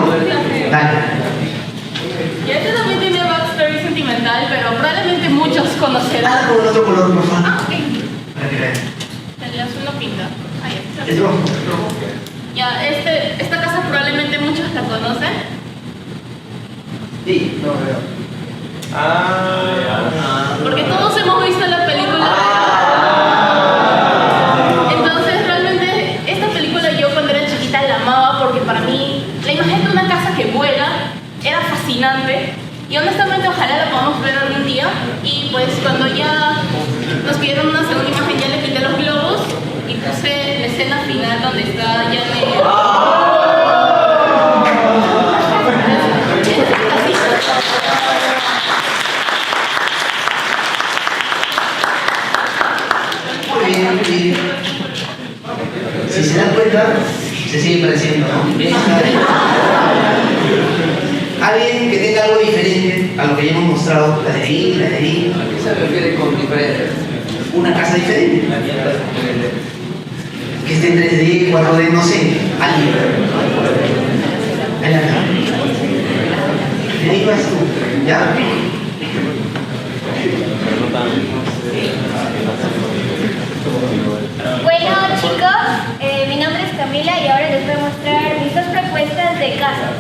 Dale. Y este también tiene backstory sentimental, pero probablemente muchos conocerán. Nada con otro color, por favor. Ah, ok. Para que vean. El azul no pinta. Ahí está. Es rojo. Ya, esta casa probablemente muchos la conocen. Sí, no veo. Porque todos hemos visto la película. Entonces realmente esta película yo cuando era chiquita la amaba porque para mí la imagen de una casa que vuela era fascinante. Y honestamente ojalá la podamos ver algún día. Y pues cuando ya nos pidieron una segunda imagen ya le quité los globos y puse la escena final donde está ya Muy bien, muy bien. Si se dan cuenta, se sigue pareciendo, ¿no? Alguien que tenga algo diferente a lo que ya hemos mostrado, la de ahí, la de ahí. ¿A qué se refiere con diferente? Una casa diferente. Que esté en 3D, 4D, no sé. Alguien. Adelante. De ahí vas tú, ¿ya? Bueno chicos, mi nombre es Camila y ahora les voy a mostrar mis dos propuestas de casas.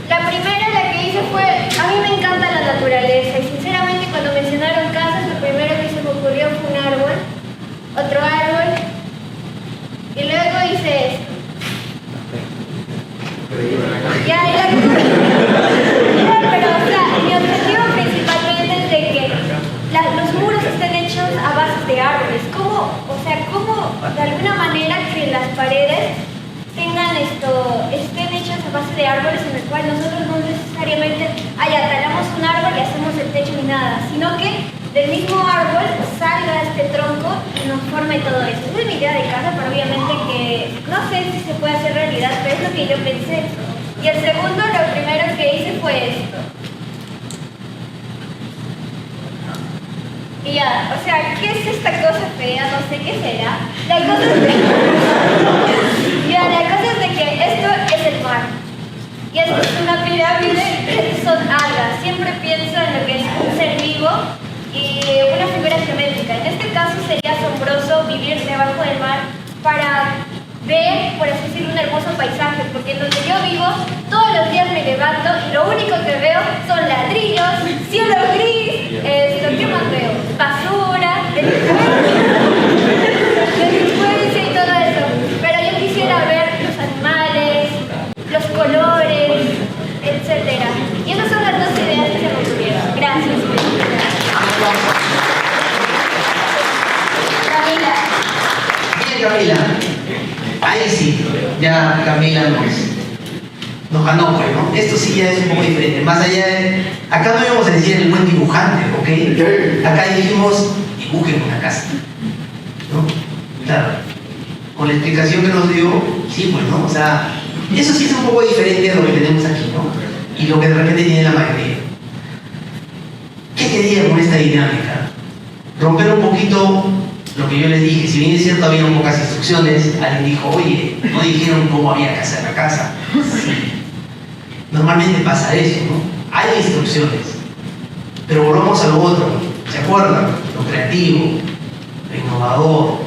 La primera, la que hice fue, a mí me encanta la naturaleza y sinceramente cuando mencionaron casas, lo primero que se me ocurrió fue un árbol, otro árbol y luego hice esto. Ya, pero o sea, mi objetivo principalmente es de que los muros estén hechos a base de árboles. ¿Cómo de alguna manera que las paredes estén hechas a base de árboles en el cual nosotros no necesariamente talamos un árbol y hacemos el techo ni nada, sino que del mismo árbol salga este tronco y nos forme todo eso? Esa es mi idea de casa, pero obviamente que no sé si se puede hacer realidad, pero es lo que yo pensé. Y el segundo, lo primero que hice fue esto. Y ya, o sea, ¿qué es esta cosa fea? No sé qué será. La cosa es de que esto es el mar. Y esto es una pirámide, son algas. Siempre pienso en lo que es un ser vivo y una figura geométrica. En este caso sería asombroso vivir debajo del mar para ver, por así decirlo, un hermoso paisaje, porque en donde yo vivo, todos los días me levanto y lo único que veo son ladrillos, cielo gris, ¿qué más veo? Basura, delincuencia y todo eso. Pero yo quisiera ver los animales, los colores, etc. Y esas son las dos ideas que se me ocurrieron. Gracias. Camila. Bien, Camila. Ahí sí, ya Camila nos ganó, pues, ¿no? Esto sí ya es un poco diferente. Más allá de... Acá no íbamos a decir el buen dibujante, ¿ok? Acá dijimos, dibujen una casa, ¿no? Claro. Con la explicación que nos dio, sí, pues, ¿no? O sea, eso sí es un poco diferente de lo que tenemos aquí, ¿no? Y lo que de repente tiene la mayoría. ¿Qué quería con esta dinámica? Romper un poquito lo que yo les dije. Si bien es cierto, había pocas instrucciones, alguien dijo, oye, no dijeron cómo había que hacer la casa. Sí. Normalmente pasa eso, ¿no? Hay instrucciones. Pero volvamos a lo otro. ¿Se acuerdan? Lo creativo, lo innovador,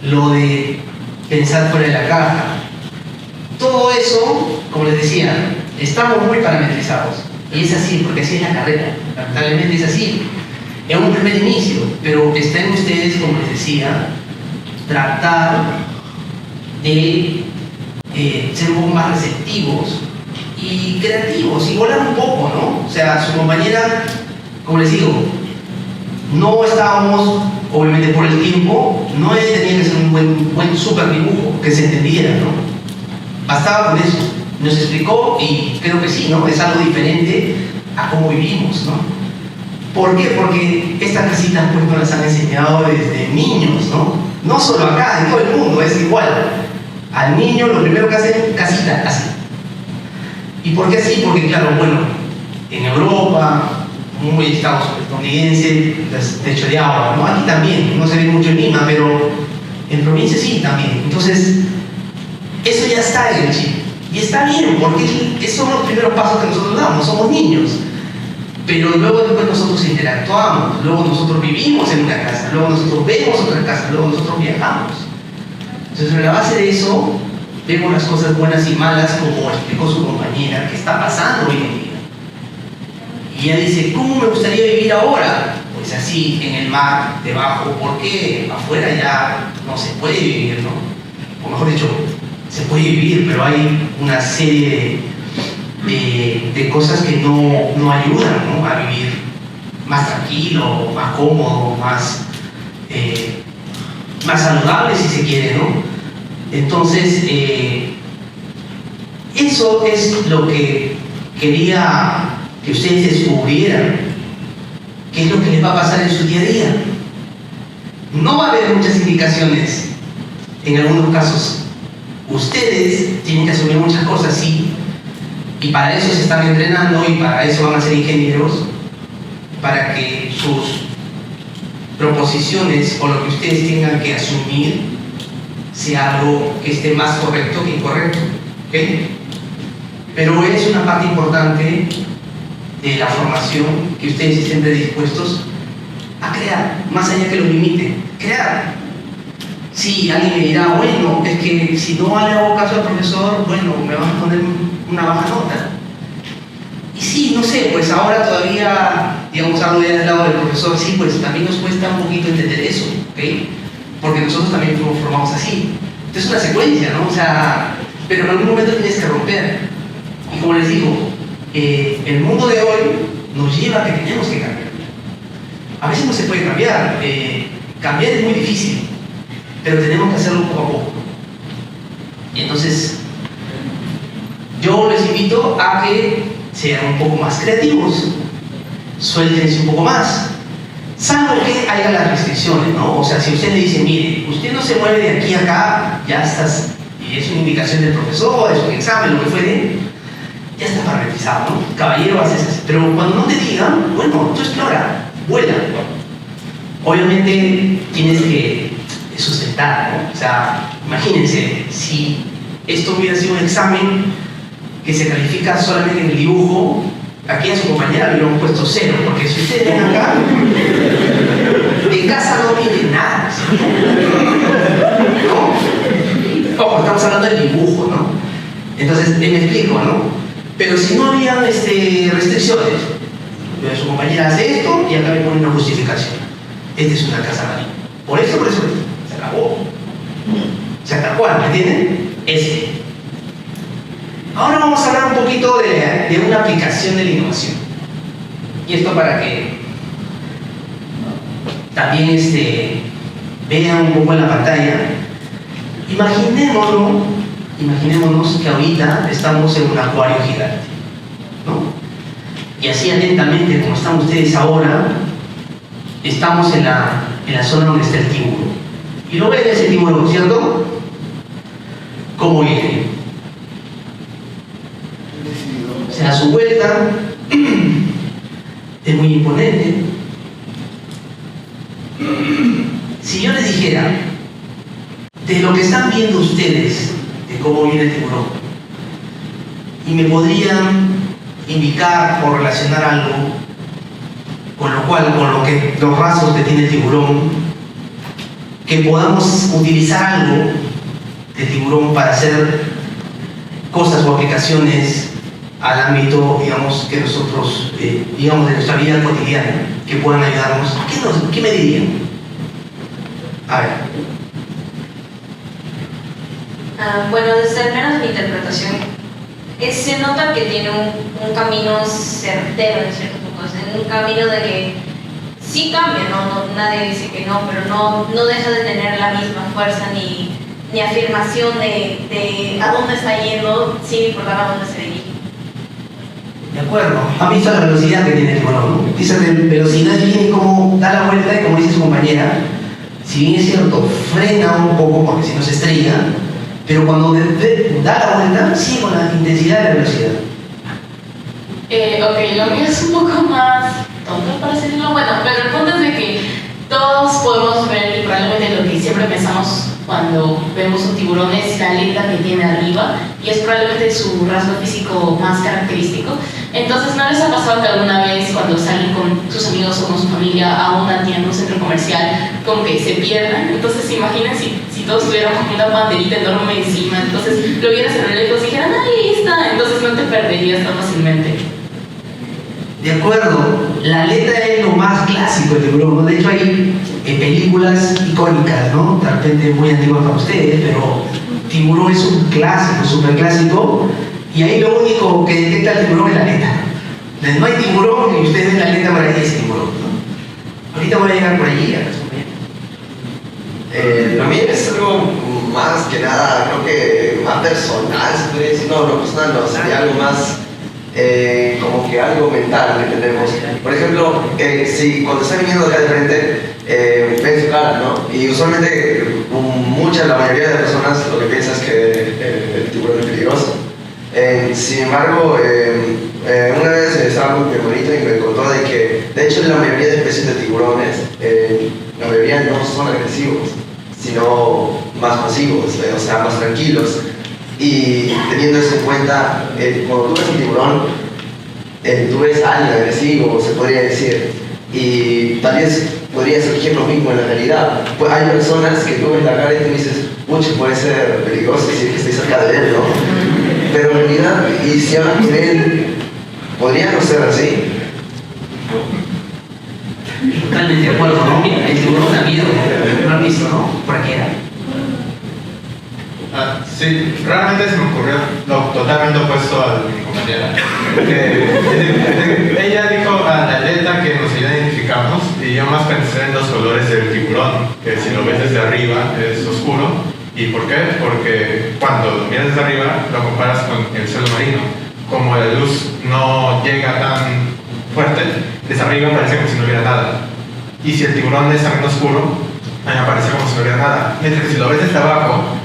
lo de pensar fuera de la caja. Todo eso, como les decía, estamos muy parametrizados. Y es así, porque así es la carrera. Lamentablemente es así. Es un primer inicio, pero está en ustedes, como les decía, tratar de ser un poco más receptivos y creativos y volar un poco, ¿no? O sea, su compañera, como les digo, no estábamos, obviamente por el tiempo, no tenía que ser un buen super dibujo, que se entendiera, ¿no? Bastaba con eso. Nos explicó y creo que sí, ¿no? Es algo diferente a cómo vivimos, ¿no? ¿Por qué? Porque estas casitas pues nos las han enseñado desde niños, ¿no? No solo acá, en todo el mundo, es igual. Al niño lo primero que hacen, casita, así. ¿Y por qué así? Porque claro, bueno, en Europa, muy estados estadounidenses, techo de agua, ¿no? Aquí también, no se ve mucho en Lima, pero en provincia sí también. Entonces, eso ya está en el chip. Y está bien, porque esos son los primeros pasos que nosotros damos, somos niños. Pero luego después nosotros interactuamos, luego nosotros vivimos en una casa, luego nosotros vemos otra casa, luego nosotros viajamos. Entonces, sobre la base de eso, vemos las cosas buenas y malas, como explicó su compañera, que está pasando hoy en día. Y ella dice, ¿cómo me gustaría vivir ahora? Pues así, en el mar, debajo, porque afuera ya no se puede vivir, ¿no? O mejor dicho, se puede vivir, pero hay una serie de cosas que no ayudan, ¿no? A vivir más tranquilo, más cómodo, más saludable si se quiere, ¿no? Entonces, eso es lo que quería que ustedes descubrieran, qué es lo que les va a pasar en su día a día. No va a haber muchas indicaciones en algunos casos. Ustedes tienen que asumir muchas cosas, sí, y para eso se están entrenando y para eso van a ser ingenieros, para que sus proposiciones o lo que ustedes tengan que asumir sea algo que esté más correcto que incorrecto, ¿ok? Pero es una parte importante de la formación que ustedes estén predispuestos a crear, más allá que lo limiten, crear. Sí, alguien me dirá, bueno, es que si no le hago caso al profesor, bueno, me van a poner una baja nota. Y sí, no sé, pues ahora todavía, digamos, algo ya del lado del profesor, sí, pues también nos cuesta un poquito entender eso, ¿ok? Porque nosotros también fuimos formados así. Entonces es una secuencia, ¿no? O sea, pero en algún momento tienes que romper. Y como les digo, el mundo de hoy nos lleva a que tenemos que cambiar. A veces no se puede cambiar. Cambiar es muy difícil, pero tenemos que hacerlo poco a poco. Y entonces, yo les invito a que sean un poco más creativos, suéltense un poco más, salvo que haya las restricciones, ¿no? O sea, si usted le dice, mire, usted no se mueve de aquí a acá, ya estás, y es una indicación del profesor, es un examen, lo que fuere, ya está parametrizado, ¿no? Caballero, haces así. Pero cuando no te digan, bueno, tú explora, vuela. Obviamente tienes que sustentar, ¿no? O sea, imagínense, si esto hubiera sido un examen que se califica solamente en el dibujo, aquí a su compañera le hubieran puesto 0, porque si ustedes ven acá, de casa no viene nada, ¿no? Ojo, estamos hablando del dibujo, ¿no? Entonces, me explico, ¿no? Pero si no había restricciones, su compañera hace esto y acá me pone una justificación. Esta es una casa marina. Por eso, se acabó. Se acabó, ¿me entienden? Ahora vamos a hablar un poquito de una aplicación de la innovación. Y esto para que también vean un poco en la pantalla. Imaginémonos que ahorita estamos en un acuario gigante, ¿no? Y así atentamente, como están ustedes ahora, estamos en la zona donde está el tiburón. Y lo ven ese tiburón, ¿cierto? ¿Cómo viene? Se da su vuelta, es muy imponente. Si yo les dijera de lo que están viendo ustedes, de cómo viene el tiburón, y me podrían indicar o relacionar algo con los rasgos que tiene el tiburón, que podamos utilizar algo del tiburón para hacer cosas o aplicaciones al ámbito, digamos, que nosotros, digamos, de nuestra vida cotidiana, que puedan ayudarnos, ¿qué me dirían? A ver. Bueno, desde al menos mi interpretación, se nota que tiene un camino certero en ciertos puntos, un camino de que sí cambia, ¿no? Nadie dice que no, pero no deja de tener la misma fuerza ni afirmación de a dónde está yendo, sin importar a dónde se dirige. De acuerdo. ¿Han visto la velocidad que tiene el tiburón, no? Dice de velocidad y como da la vuelta y como dice su compañera, si bien es cierto, frena un poco porque si no se estrella, pero cuando da la vuelta, sigue con la intensidad de la velocidad. Ok, lo mío es un poco más tonto para decirlo, bueno, pero el punto es de que todos podemos ver, y probablemente lo que siempre pensamos cuando vemos un tiburón es la aleta que tiene arriba, y es probablemente su rasgo físico más característico. Entonces, ¿no les ha pasado que alguna vez cuando salen con sus amigos o con su familia a una tienda, un centro comercial, como que se pierdan? Entonces, imaginen si todos tuviéramos una banderita enorme encima, entonces lo vieras en el lejos y dijeran, ahí está, entonces no te perderías tan fácilmente. De acuerdo, la aleta es lo más clásico del tiburón, ¿no? De hecho hay películas icónicas, ¿no? De repente muy antiguas para ustedes, pero tiburón es un clásico, súper clásico, y ahí lo único que detecta el tiburón es la aleta. No hay tiburón y ustedes ven la aleta por ahí, ese tiburón, ¿no? Ahorita voy a llegar por allí, a responder. Lo mío es algo más que nada, creo que más personal, se podría decir, no personal, no, sería algo más como que algo mental que tenemos. Por ejemplo, si cuando está viniendo acá de frente, ven su cara, ¿no? Y usualmente la mayoría de las personas lo que piensa es que el tiburón es peligroso. Sin embargo, una vez estaba con mi hermanito y me contó de que, de hecho, la mayoría de especies de tiburones, la mayoría no son agresivos, sino más pasivos, o sea, más tranquilos. Y teniendo eso en cuenta, cuando tú ves un tiburón, tú ves a alguien agresivo, se podría decir, y tal vez podría surgir lo mismo en la realidad. Pues hay personas que tú ves la cara y tú dices, pucha, puede ser peligroso decir que estoy cerca de él, ¿no? Pero en realidad, y si hablas con él, podría no ser así. Totalmente de acuerdo, ¿no? El tiburón da miedo, lo han visto, ¿no? Por aquí era. Sí, realmente se me ocurrió lo totalmente opuesto a mi compañera. Ella dijo a la aleta que nos ayuda a identificarnos, y yo más pensé en los colores del tiburón, que si lo ves desde arriba es oscuro. ¿Y por qué? Porque cuando lo miras desde arriba lo comparas con el suelo marino. Como la luz no llega tan fuerte, desde arriba parece como si no hubiera nada. Y si el tiburón es también oscuro, ahí aparece como si no hubiera nada. Mientras que si lo ves desde abajo,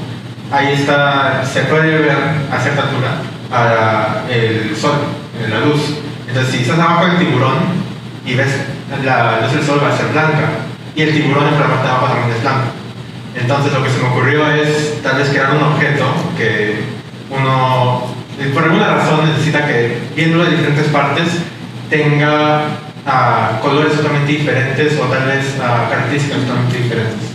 ahí está, se puede ver a cierta altura el sol, la luz. Entonces, si estás abajo del tiburón y ves la luz del sol, va a ser blanca, y el tiburón en la parte de abajo también es blanco. Entonces, lo que se me ocurrió es tal vez crear un objeto que uno, por alguna razón, necesita que, viéndolo de diferentes partes, tenga colores totalmente diferentes o tal vez características totalmente diferentes.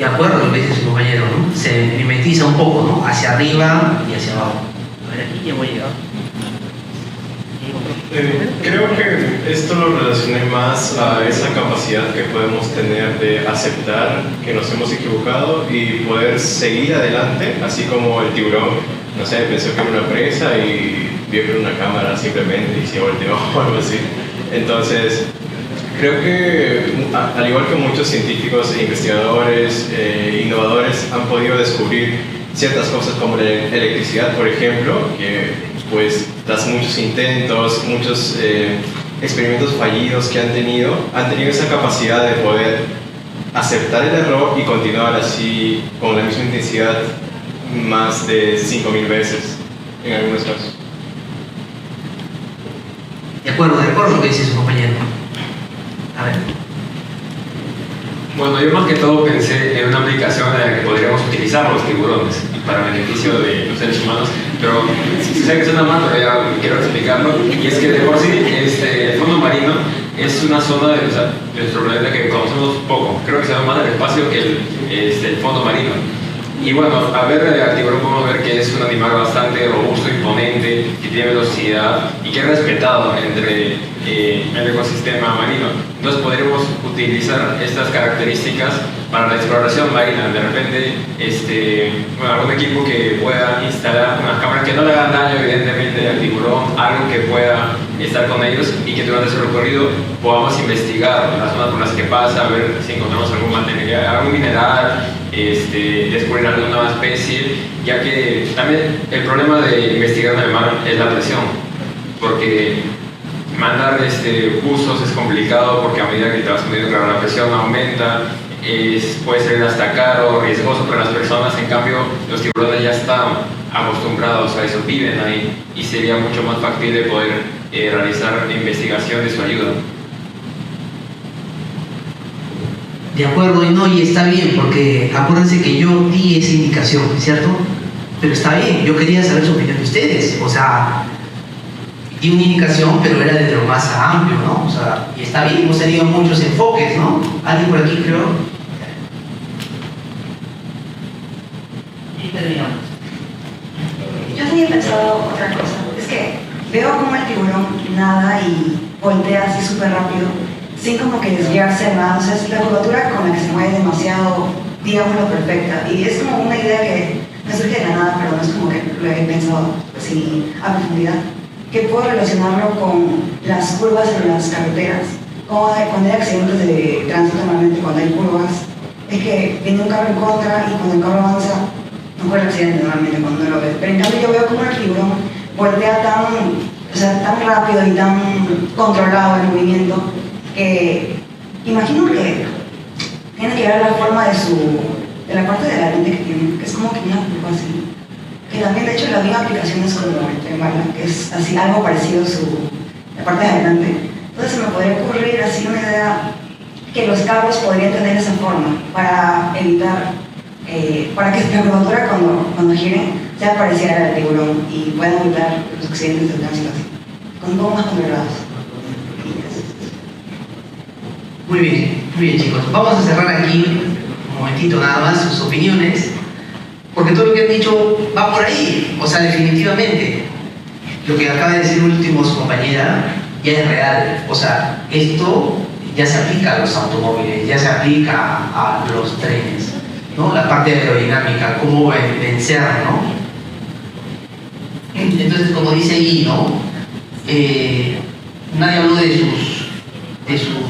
De acuerdo a lo que dice su compañero, ¿no? Se mimetiza un poco, ¿no? Hacia arriba y hacia abajo. A ver, aquí ya voy a llegar. Creo que esto lo relacioné más a esa capacidad que podemos tener de aceptar que nos hemos equivocado y poder seguir adelante, así como el tiburón, no sé, pensó que era una presa y vio que era una cámara simplemente y se volteó o algo así. Entonces, creo que al igual que muchos científicos e investigadores, innovadores han podido descubrir ciertas cosas como la electricidad, por ejemplo, que pues tras muchos intentos, muchos experimentos fallidos que han tenido esa capacidad de poder aceptar el error y continuar así con la misma intensidad más de 5.000 veces en algunos casos. De acuerdo a lo que dice su compañero. A ver. Bueno, yo más que todo pensé en una aplicación en la que podríamos utilizar los tiburones para beneficio de los seres humanos, pero sé que suena mal, pero ya quiero explicarlo, y es que de por sí el fondo marino es una zona de nuestro planeta que conocemos poco. Creo que se ve más del espacio que el fondo marino. Y bueno, al ver al tiburón podemos ver que es un animal bastante robusto, imponente, que tiene velocidad y que es respetado entre el ecosistema marino. Entonces podríamos utilizar estas características para la exploración marina. De repente, algún equipo que pueda instalar unas cámaras que no le hagan daño evidentemente al tiburón, algo que pueda estar con ellos y que durante su recorrido podamos investigar las zonas por las que pasa, ver si encontramos algún material, algún mineral, descubrir alguna nueva especie, ya que también el problema de investigar en el mar es la presión, porque mandar buzos es complicado, porque a medida que te vas poniendo, claro, la presión aumenta, puede ser hasta caro, riesgoso para las personas. En cambio, los tiburones ya están acostumbrados a eso, viven ahí, y sería mucho más factible poder realizar investigación de su ayuda. De acuerdo, y está bien, porque acuérdense que yo di esa indicación, ¿cierto? Pero está bien, yo quería saber su opinión de ustedes, o sea, di una indicación, pero era de lo más amplio, ¿no? O sea, y está bien, hemos tenido muchos enfoques, ¿no? ¿Alguien por aquí, creo? Y terminamos. Yo tenía pensado otra cosa, es que veo como el tiburón nada y voltea así súper rápido, sin como que desviarse más. O sea, es la curvatura con la que se mueve demasiado, digámoslo, perfecta. Y es como una idea que me surge de la nada, pero no es como que lo he pensado así a profundidad, que puedo relacionarlo con las curvas en las carreteras. Como cuando hay accidentes de tránsito, normalmente cuando hay curvas, es que viene un carro en contra y cuando el carro avanza, no fue el accidente normalmente cuando uno lo ve. Pero en cambio yo veo como el tiburón voltea tan rápido y tan controlado el movimiento, que imagino que tiene que ver la forma de la parte de la lente que tiene, que es como que una curva así. Que también, de hecho, la misma aplicación es como el Tremala, que es así algo parecido la parte de adelante. Entonces se me podría ocurrir así una idea que los carros podrían tener esa forma para evitar, para que la curvatura cuando giren sea parecida al tiburón y puedan evitar los accidentes de tránsito así, con un poco más controlados. Muy bien chicos, vamos a cerrar aquí un momentito nada más sus opiniones, porque todo lo que han dicho va por ahí, o sea, definitivamente lo que acaba de decir último su compañera ya es real, o sea, esto ya se aplica a los automóviles, ya se aplica a los trenes, ¿no? La parte aerodinámica, cómo vencer, ¿no? Entonces, como dice ahí, ¿no? Nadie habló de sus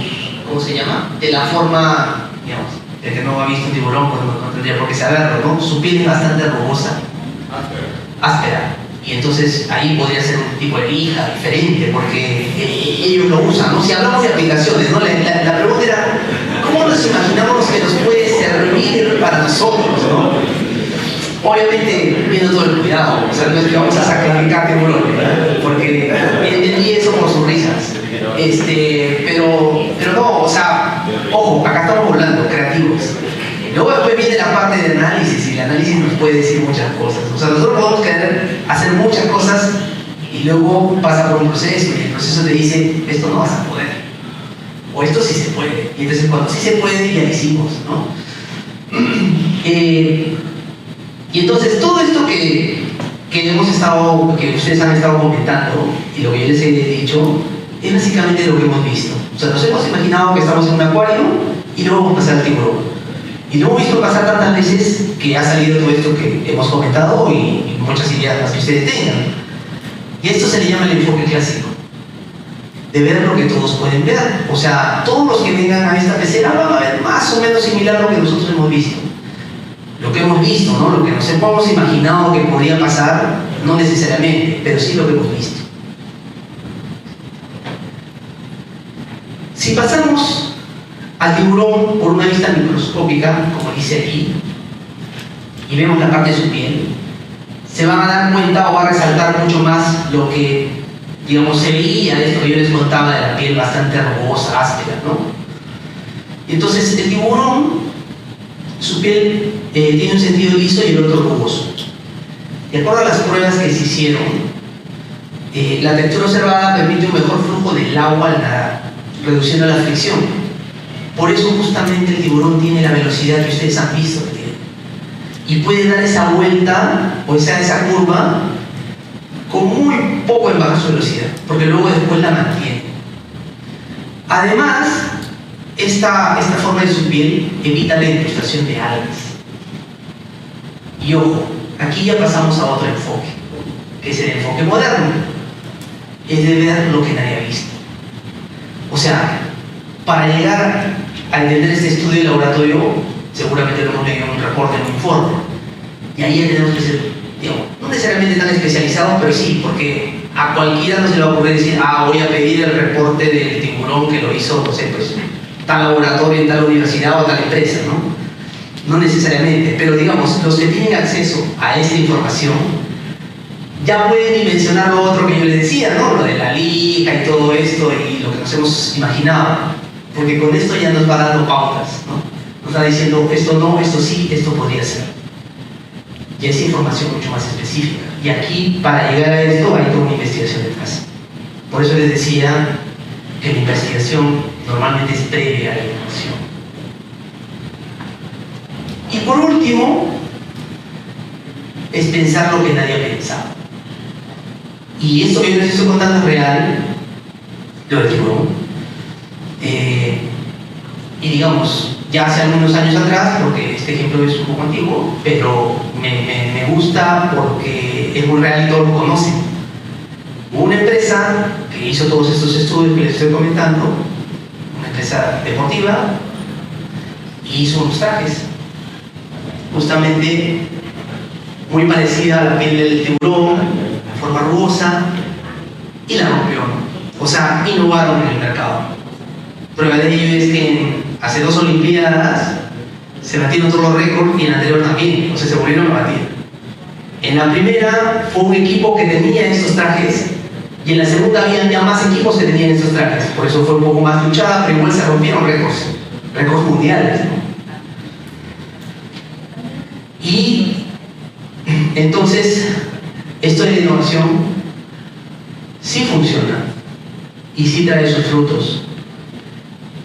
¿cómo se llama? De la forma, digamos, de que no ha visto un tiburón, no tendría por qué saberlo, ¿no? Su piel es bastante rugosa, áspera, y entonces ahí podría ser un tipo de lija diferente, porque ellos lo usan, ¿no? Si hablamos de aplicaciones, ¿no? La pregunta era, ¿cómo nos imaginamos que nos puede servir para nosotros, ¿no? Obviamente, viendo todo el cuidado, o sea, no es que vamos a sacrificar tiburones, ¿no? Porque entendí eso por sus risas. Pero no, o sea, ojo, acá estamos hablando, creativos. Luego después viene la parte de análisis, y el análisis nos puede decir muchas cosas. O sea, nosotros podemos querer hacer muchas cosas y luego pasa por un proceso, y el proceso te dice, esto no vas a poder, o esto sí se puede. Y entonces cuando sí se puede, ya lo hicimos, ¿no? Y entonces todo esto que ustedes han estado comentando y lo que yo les he dicho es básicamente lo que hemos visto. O sea, nos hemos imaginado que estamos en un acuario y luego vamos a pasar al tiburón. Y lo hemos visto pasar tantas veces que ha salido todo esto que hemos comentado y muchas ideas más que ustedes tengan. Y esto se le llama el enfoque clásico, de ver lo que todos pueden ver. O sea, todos los que vengan a esta pecera van a ver más o menos similar a lo que nosotros hemos visto. Lo que hemos visto, ¿no? Lo que nos hemos imaginado que podría pasar, no necesariamente, pero sí lo que hemos visto. Si pasamos al tiburón por una vista microscópica, como dice aquí, y vemos la parte de su piel, se van a dar cuenta o va a resaltar mucho más lo que, digamos, se veía, esto que yo les contaba de la piel bastante rugosa, áspera, ¿no? Y entonces el tiburón, su piel tiene un sentido liso y el otro rugoso. De acuerdo a las pruebas que se hicieron, la textura observada permite un mejor flujo del agua al nadar, reduciendo la fricción. Por eso justamente el tiburón tiene la velocidad que ustedes han visto que tiene. Y puede dar esa vuelta, o esa curva, con muy poco embarazo de velocidad, porque luego después la mantiene. Además, esta forma de su piel evita la incrustación de algas. Y ojo, aquí ya pasamos a otro enfoque, que es el enfoque moderno. Es de ver lo que nadie ha visto. O sea, para llegar a entender este estudio de laboratorio, seguramente lo hemos leído en un reporte, en un informe. Y ahí ya tenemos que ser, digamos, no necesariamente tan especializados, pero sí, porque a cualquiera no se le va a ocurrir decir, voy a pedir el reporte del tiburón que lo hizo, no sé, pues, tal laboratorio en tal universidad o tal empresa, ¿no? No necesariamente, pero digamos, los que tienen acceso a esta información ya pueden mencionar lo otro que yo les decía, ¿no? Lo de la liga y todo esto y lo que nos hemos imaginado, porque con esto ya nos va dando pautas, ¿no? Nos va diciendo esto no, esto sí, esto podría ser. Y es información mucho más específica. Y aquí, para llegar a esto, hay toda una investigación detrás. Por eso les decía que la investigación normalmente es previa a la información. Y por último, es pensar lo que nadie ha pensado. Y esto que yo les estoy contando es real, lo del tiburón. Y digamos, ya hace algunos años atrás, porque este ejemplo es un poco antiguo, pero me gusta porque es muy real y todos lo conocen. Hubo una empresa que hizo todos estos estudios que les estoy comentando, una empresa deportiva, y hizo unos trajes, justamente muy parecida a la piel del tiburón, de forma rugosa, y la rompió. O sea, innovaron en el mercado. Prueba de ello es que hace 2 Olimpiadas se batieron todos los récords y en la anterior también, o sea, se volvieron a batir. En la primera fue un equipo que tenía estos trajes y en la segunda había ya más equipos que tenían estos trajes, por eso fue un poco más luchada, pero igual se rompieron récords mundiales, ¿no? Y entonces, esto de la innovación sí funciona y sí trae sus frutos.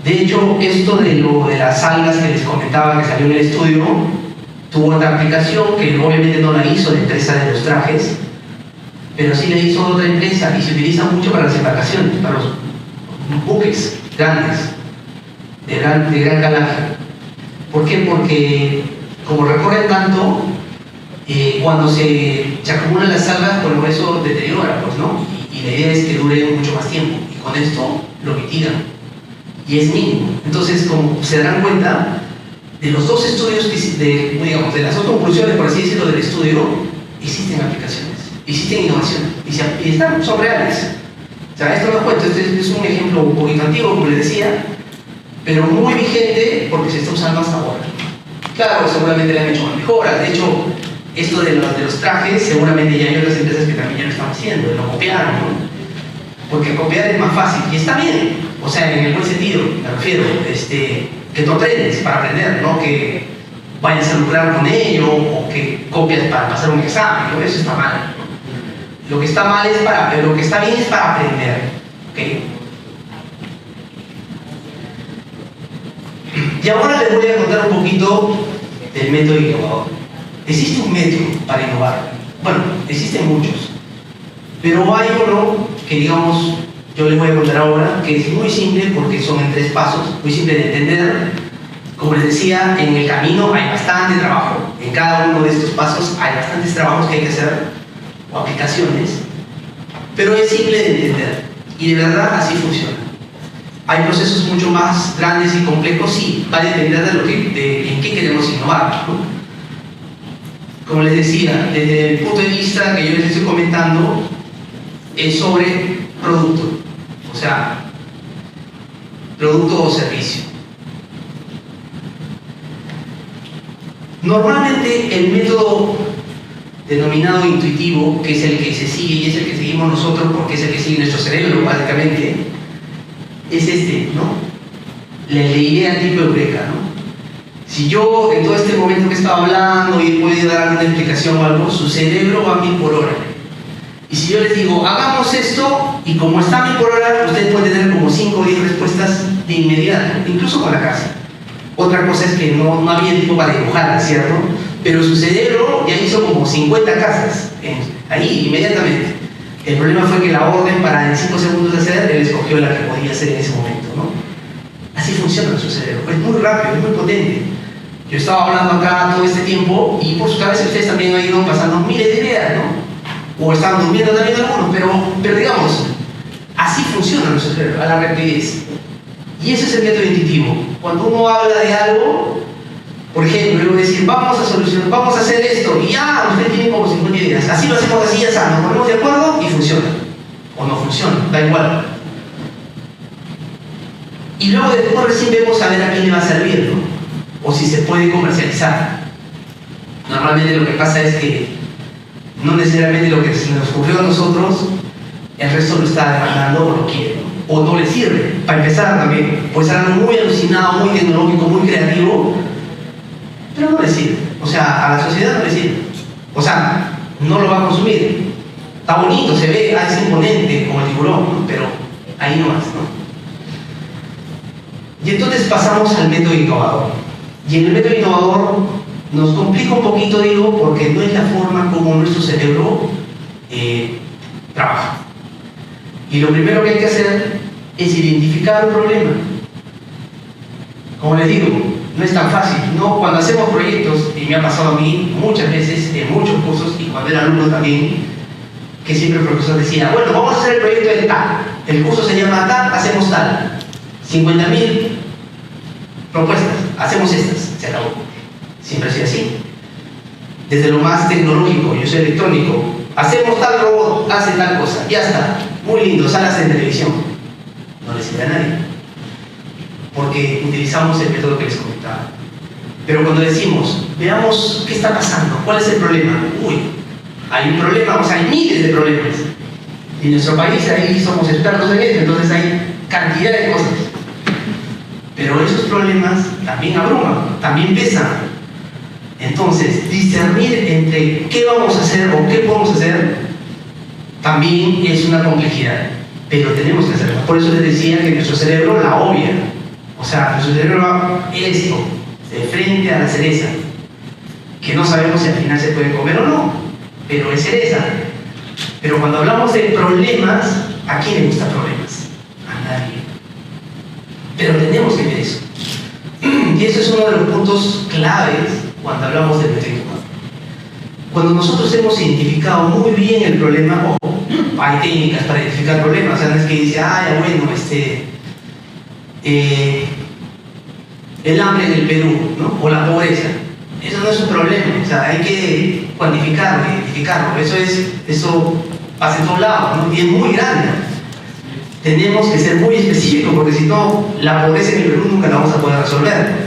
De hecho, esto de las algas que les comentaba que salió en el estudio tuvo otra aplicación que obviamente no la hizo la empresa de los trajes, pero sí la hizo otra empresa y se utiliza mucho para las embarcaciones, para los buques grandes, de gran calaje. ¿Por qué? Porque como recorren tanto, cuando se acumulan las algas, bueno, eso deteriora, pues, ¿no? Y la idea es que dure mucho más tiempo, y con esto lo mitigan. Y es mínimo. Entonces, como se darán cuenta, de los 2 estudios, digamos, de las 2 conclusiones, por así decirlo, del estudio, existen aplicaciones, existen innovaciones, y son reales. O sea, esto no es cuento, este es un ejemplo un poquito antiguo, como les decía, pero muy vigente porque se está usando hasta ahora. Claro, seguramente le han hecho más mejoras. De hecho, esto de los trajes, seguramente ya hay otras empresas que también ya lo están haciendo, lo copiaron, ¿no? Porque copiar es más fácil, y está bien. O sea, en el buen sentido, me refiero, que tú aprendes para aprender, no que vayas a lucrar con ello o que copias para pasar un examen, ¿no? Eso está mal, ¿no? Lo que está mal es lo que está bien es para aprender, ¿ok? Y ahora les voy a contar un poquito del método innovador. Existe un método para innovar. Bueno, existen muchos. Pero hay uno que, digamos, yo les voy a contar ahora, que es muy simple porque son en 3 pasos, muy simple de entender. Como les decía, en el camino hay bastante trabajo. En cada uno de estos pasos hay bastantes trabajos que hay que hacer, o aplicaciones, pero es simple de entender. Y de verdad así funciona. Hay procesos mucho más grandes y complejos, sí, va a depender de en qué queremos innovar, ¿no? Como les decía, desde el punto de vista que yo les estoy comentando, es sobre producto, o sea, producto o servicio. Normalmente el método denominado intuitivo, que es el que se sigue y es el que seguimos nosotros porque es el que sigue nuestro cerebro básicamente, es este, ¿no? La idea tipo eureka, ¿no? Si yo en todo este momento que estaba hablando y puede dar alguna explicación o algo, su cerebro va a 1000 por hora. Y si yo les digo, hagamos esto, y como está a 1000 por hora, ustedes pueden tener como 5 o 10 respuestas de inmediato, incluso con la casa. Otra cosa es que no había tiempo para dibujarla, ¿cierto? Pero su cerebro ya hizo como 50 casas, ahí, inmediatamente. El problema fue que la orden para en 5 segundos hacer, él escogió la que podía hacer en ese momento, ¿no? Así funciona su cerebro, es muy rápido, es muy potente. Yo estaba hablando acá todo este tiempo y por su cabeza ustedes también han ido pasando miles de ideas, ¿no? O estaban durmiendo también algunos, pero digamos, así funciona nuestro cerebro, a la rapidez. Y ese es el método intuitivo. Cuando uno habla de algo, por ejemplo, luego decir, vamos a solucionar, vamos a hacer esto, y ya, usted tiene como 50 ideas. Así lo hacemos así, ya nos ponemos de acuerdo y funciona. O no funciona, da igual. Y luego después recién vemos a ver a quién le va a servir, ¿no? O si se puede comercializar. Normalmente lo que pasa es que no necesariamente lo que se nos ocurrió a nosotros, el resto lo está demandando o lo quiere, ¿no? O no le sirve. Para empezar también, puede ser algo muy alucinado, muy tecnológico, muy creativo, pero no le sirve. O sea, a la sociedad no le sirve. O sea, no lo va a consumir. Está bonito, se ve, es imponente como el tiburón, ¿no? Pero ahí no más, ¿no? Y entonces pasamos al método innovador. Y en el método innovador nos complica un poquito, digo, porque no es la forma como nuestro cerebro trabaja. Y lo primero que hay que hacer es identificar un problema. Como les digo, no es tan fácil, ¿no? Cuando hacemos proyectos, y me ha pasado a mí muchas veces en muchos cursos, y cuando era alumno también, que siempre el profesor decía, bueno, vamos a hacer el proyecto de tal. El curso se llama tal, hacemos tal. 50.000 propuestas, hacemos estas, se acabó. Siempre ha sido así. Desde lo más tecnológico, yo soy electrónico, hacemos tal robot, hace tal cosa, ya está. Muy lindo, salas en televisión. No le sirve a nadie. Porque utilizamos el método que les comentaba. Pero cuando decimos, veamos qué está pasando, cuál es el problema, uy, hay un problema, o sea, hay miles de problemas. Y en nuestro país ahí somos expertos en esto, entonces hay cantidad de cosas. Pero esos problemas también abruman, también pesan. Entonces, discernir entre qué vamos a hacer o qué podemos hacer también es una complejidad, pero tenemos que hacerlo. Por eso les decía que nuestro cerebro la obvia. O sea, nuestro cerebro va esto, de frente a la cereza, que no sabemos si al final se puede comer o no, pero es cereza. Pero cuando hablamos de problemas, ¿a quién le gustan problemas? A nadie. Pero tenemos que ver eso. Y eso es uno de los puntos claves cuando hablamos de método innovador. Cuando nosotros hemos identificado muy bien el problema, ojo, hay técnicas para identificar problemas, o sea, no es que dice, bueno, el hambre en el Perú, ¿no? O la pobreza. Eso no es un problema, o sea, hay que cuantificarlo, identificarlo. Eso pasa en todos lados, ¿no? Y es muy grande. Tenemos que ser muy específicos, porque si no, la pobreza en el Perú nunca la vamos a poder resolver.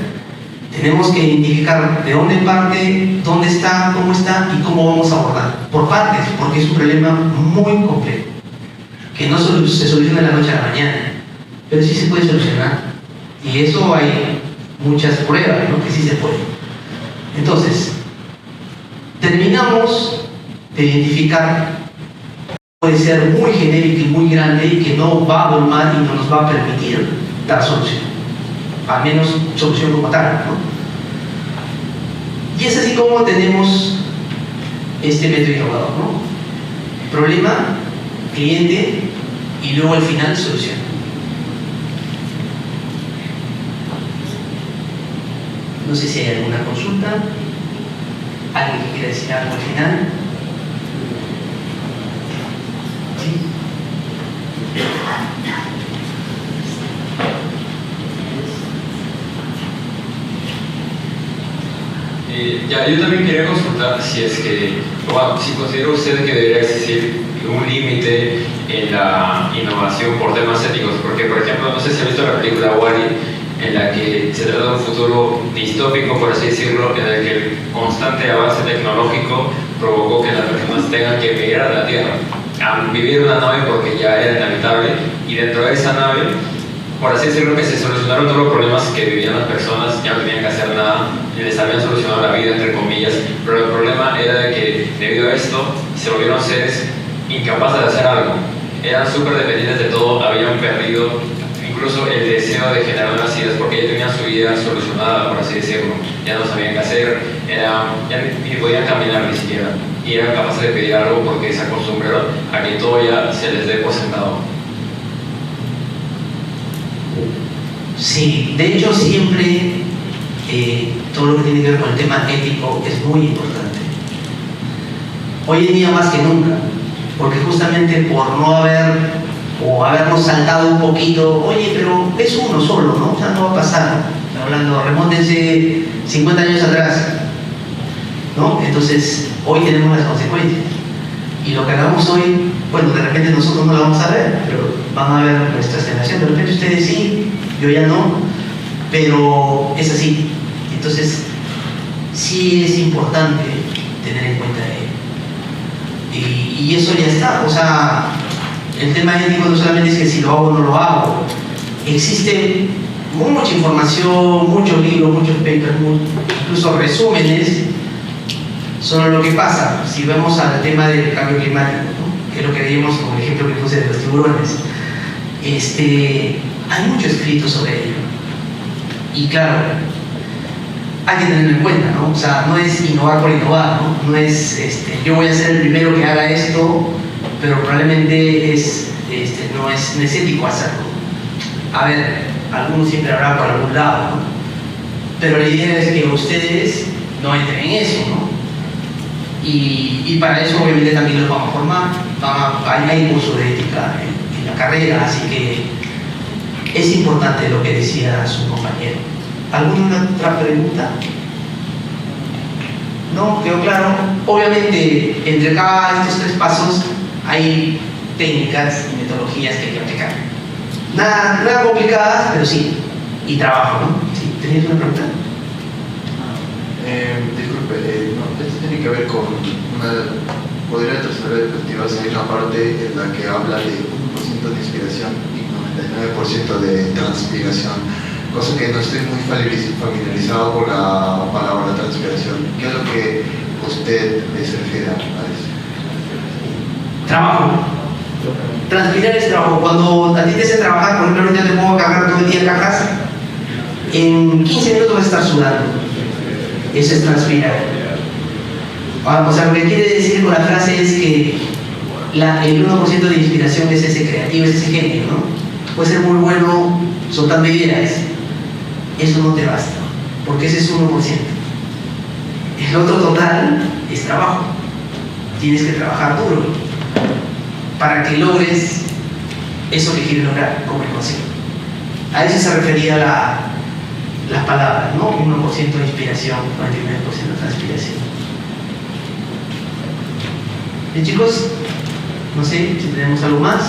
Tenemos que identificar de dónde parte, dónde está, y cómo vamos a abordar. Por partes, porque es un problema muy complejo, que no se soluciona de la noche a la mañana, pero sí se puede solucionar. Y eso hay muchas pruebas, ¿no? Que sí se puede. Entonces, terminamos de identificar, puede ser muy genérico y muy grande y que no va a abrumar y no nos va a permitir dar solución. Al menos solución como tal, ¿no? Y es así como tenemos este método innovador, ¿no? Problema, cliente y luego al final solución. No sé si hay alguna consulta, alguien que quiera decir algo al final. ¿Sí? Yo también quería consultar si es que, bueno, si considera usted que debería existir un límite en la innovación por temas éticos, porque por ejemplo, no sé si ha visto la película WALL-E, en la que se trata de un futuro distópico, por así decirlo, en el que el constante avance tecnológico provocó que las personas tengan que emigrar a la Tierra, a vivir en una nave porque ya era inhabitable, y dentro de esa nave, por así decirlo, que se solucionaron todos los problemas que vivían las personas, ya no tenían que hacer nada, les habían solucionado la vida, entre comillas, pero el problema era de que debido a esto se volvieron seres incapaces de hacer algo, eran súper dependientes de todo, habían perdido incluso el deseo de generar nuevas ideas porque ya tenían su vida solucionada, por así decirlo, ya no sabían qué hacer, ya ni podían caminar ni siquiera, y eran capaces de pedir algo porque se acostumbraron a que todo ya se les dé por sentado. Sí, de hecho siempre todo lo que tiene que ver con el tema ético es muy importante. Hoy en día más que nunca, porque justamente por no habernos saltado un poquito, oye, pero es uno solo, ¿no? O sea, no va a pasar. Hablando, remóntense 50 años atrás, ¿no? Entonces, hoy tenemos las consecuencias. Y lo que hagamos hoy, bueno, de repente nosotros no lo vamos a ver, pero van a ver nuestras generaciones. De repente ustedes sí, yo ya no, pero es así. Entonces, sí es importante tener en cuenta ello. Y eso ya está. O sea, el tema ético no solamente es que si lo hago o no lo hago. Existe mucha información, muchos libros, muchos papers, incluso resúmenes sobre lo que pasa. Si vemos al tema del cambio climático, ¿no? Que es lo que veíamos con el ejemplo que puse de los tiburones, hay mucho escrito sobre ello. Y claro, hay que tenerlo en cuenta, ¿no? O sea, no es innovar por innovar, ¿no? No es yo voy a ser el primero que haga esto, pero probablemente no es ético hacerlo. A ver, algunos siempre habrá por algún lado, ¿no? Pero la idea es que ustedes no entren en eso, ¿no? Y para eso obviamente también los vamos a formar, hay curso de ética en la carrera, así que es importante lo que decía su compañero. ¿Alguna otra pregunta? ¿No? ¿Quedó claro? Obviamente, entre cada estos 3 pasos hay técnicas y metodologías que hay que aplicar. Nada complicadas, pero sí. Y trabajo, ¿no? ¿Sí? ¿Tenías una pregunta? Disculpe, no, esto tiene que ver con podría tercera perspectiva, hay una parte en la que habla de 1% de inspiración y 99% de transpiración, cosa que no estoy muy familiarizado con la palabra transpiración. ¿Qué es lo que usted se refiere a eso? Trabajo. Transpirar es trabajo. Cuando a ti te hacen trabajar, por ejemplo, ahorita te pongo a cargar todo el día cajas, en 15 minutos vas a estar sudando. Eso es transpirar. O sea, lo que quiere decir con la frase es que el 1% de inspiración es ese creativo, es ese genio, ¿no? Puede ser muy bueno soltando ideas. Eso no te basta, porque ese es 1%. El otro total es trabajo. Tienes que trabajar duro para que logres eso que quieres lograr como ecuación. A eso se refería las palabras, ¿no? 1% de inspiración, 99% de transpiración. Bien, chicos, no sé si tenemos algo más.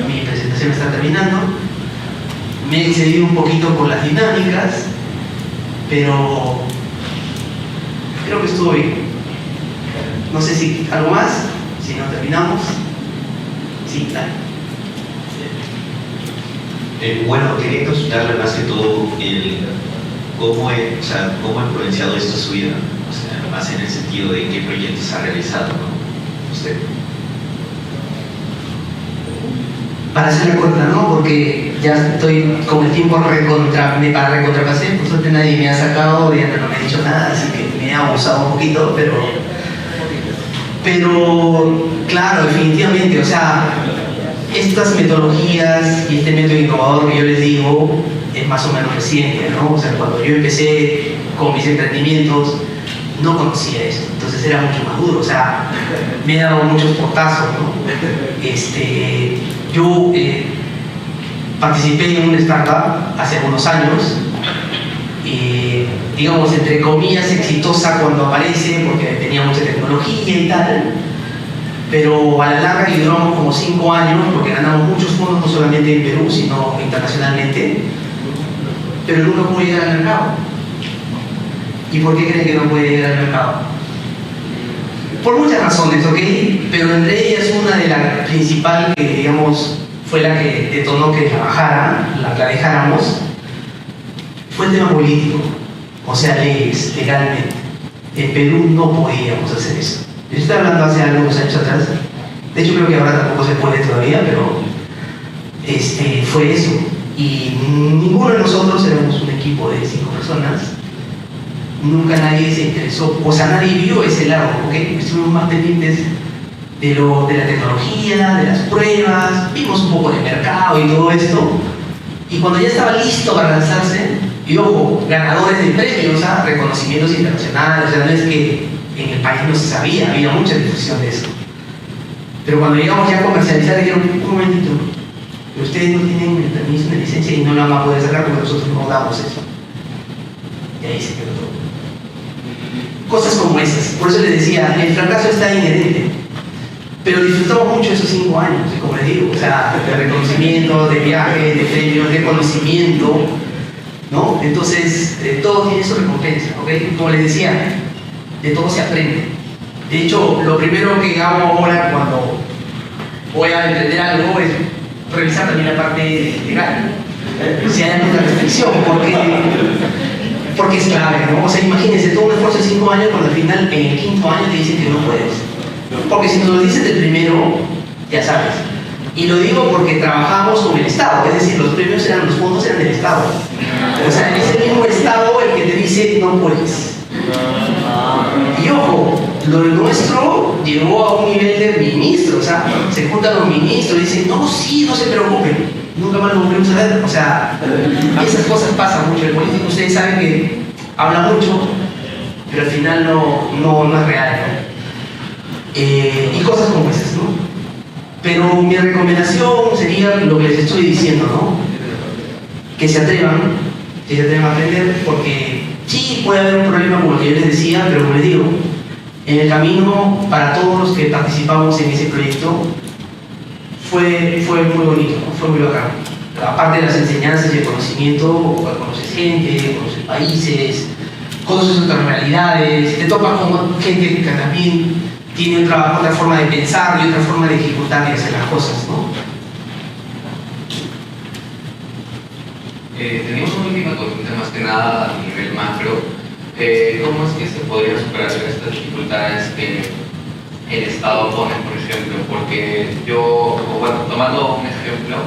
Mi presentación está terminando. Me he excedido un poquito con las dinámicas, pero creo que estuvo bien. No sé si algo más, si no terminamos. Sí, dale. Bueno, quería consultarle más que todo cómo ha influenciado esto su vida, o sea, más en el sentido de qué proyectos ha realizado, ¿no? Usted. Para hacerla corta, ¿no? Porque ya estoy con el tiempo para recontrapasé, por suerte nadie me ha sacado, ya no me ha dicho nada, así que me ha abusado un poquito, pero claro, definitivamente, o sea, estas metodologías y este método innovador que yo les digo es más o menos reciente, ¿no? O sea, cuando yo empecé con mis emprendimientos no conocía eso, entonces era mucho más duro, o sea, me he dado muchos portazos, ¿no? Yo participé en una startup hace unos años, digamos, entre comillas, exitosa cuando aparece, porque tenía mucha tecnología y tal, pero a la larga y duramos como 5 años, porque ganamos muchos fondos, no solamente en Perú, sino internacionalmente, pero nunca pude llegar al mercado. ¿Y por qué creen que no puede llegar al mercado? Por muchas razones, ¿ok? Pero entre ellas una de las principales, que digamos fue la que detonó que la dejáramos, fue el tema político, o sea, leyes, legalmente. En Perú no podíamos hacer eso. Yo estoy hablando hace algunos años atrás, de hecho creo que ahora tampoco se puede todavía, pero fue eso. Y ninguno de nosotros éramos un equipo de 5 personas, nunca nadie se interesó, o sea, nadie vio ese lado, ¿ok? Estuvimos más pendientes de la tecnología, de las pruebas, vimos un poco de mercado y todo esto, y cuando ya estaba listo para lanzarse, y ojo, ganadores de premios, reconocimientos internacionales, o sea, no es que en el país no se sabía, había mucha difusión de eso. Pero cuando llegamos ya a comercializar, dijeron, un momentito, ustedes no tienen el permiso de licencia y no lo van a poder sacar porque nosotros no damos eso. Y ahí se quedó todo. Cosas como esas. Por eso les decía, el fracaso está inherente. Pero disfrutamos mucho esos 5 años, como les digo, o sea, de reconocimiento, de viajes, de premios, de conocimiento, ¿no? Entonces, todo tiene su recompensa, ¿ok? Como les decía, de todo se aprende. De hecho, lo primero que hago ahora cuando voy a emprender algo es revisar también la parte legal, si hay alguna restricción, porque es clave, ¿no? O sea, imagínense, todo un esfuerzo de 5 años cuando al final, en el 5.º año te dicen que no puedes. Porque si nos lo dices del primero, ya sabes. Y lo digo porque trabajamos con el Estado, es decir, los fondos eran del Estado. O sea, es el mismo Estado el que te dice no puedes. Y ojo, lo nuestro llegó a un nivel de ministro, o sea, se juntan los ministros y dicen, no, sí, no se preocupen, nunca más lo volvemos a ver. O sea, esas cosas pasan mucho. El político, ustedes saben que habla mucho, pero al final no es real, ¿no? Y cosas como esas, ¿no? Pero mi recomendación sería lo que les estoy diciendo, ¿no? Que se atrevan a aprender, porque sí puede haber un problema como el que yo les decía, pero como les digo, en el camino para todos los que participamos en ese proyecto fue muy bonito, ¿no? Fue muy bacán. Aparte de las enseñanzas y el conocimiento, conoces gente, conoces países, conoces otras realidades, te topas con gente que también tiene otra forma de pensar y otra forma de ejecutar y hacer las cosas, ¿no? Tenemos una última consulta más que nada a nivel macro. ¿Cómo es que se podría superar estas dificultades que el Estado pone, por ejemplo? Porque tomando un ejemplo,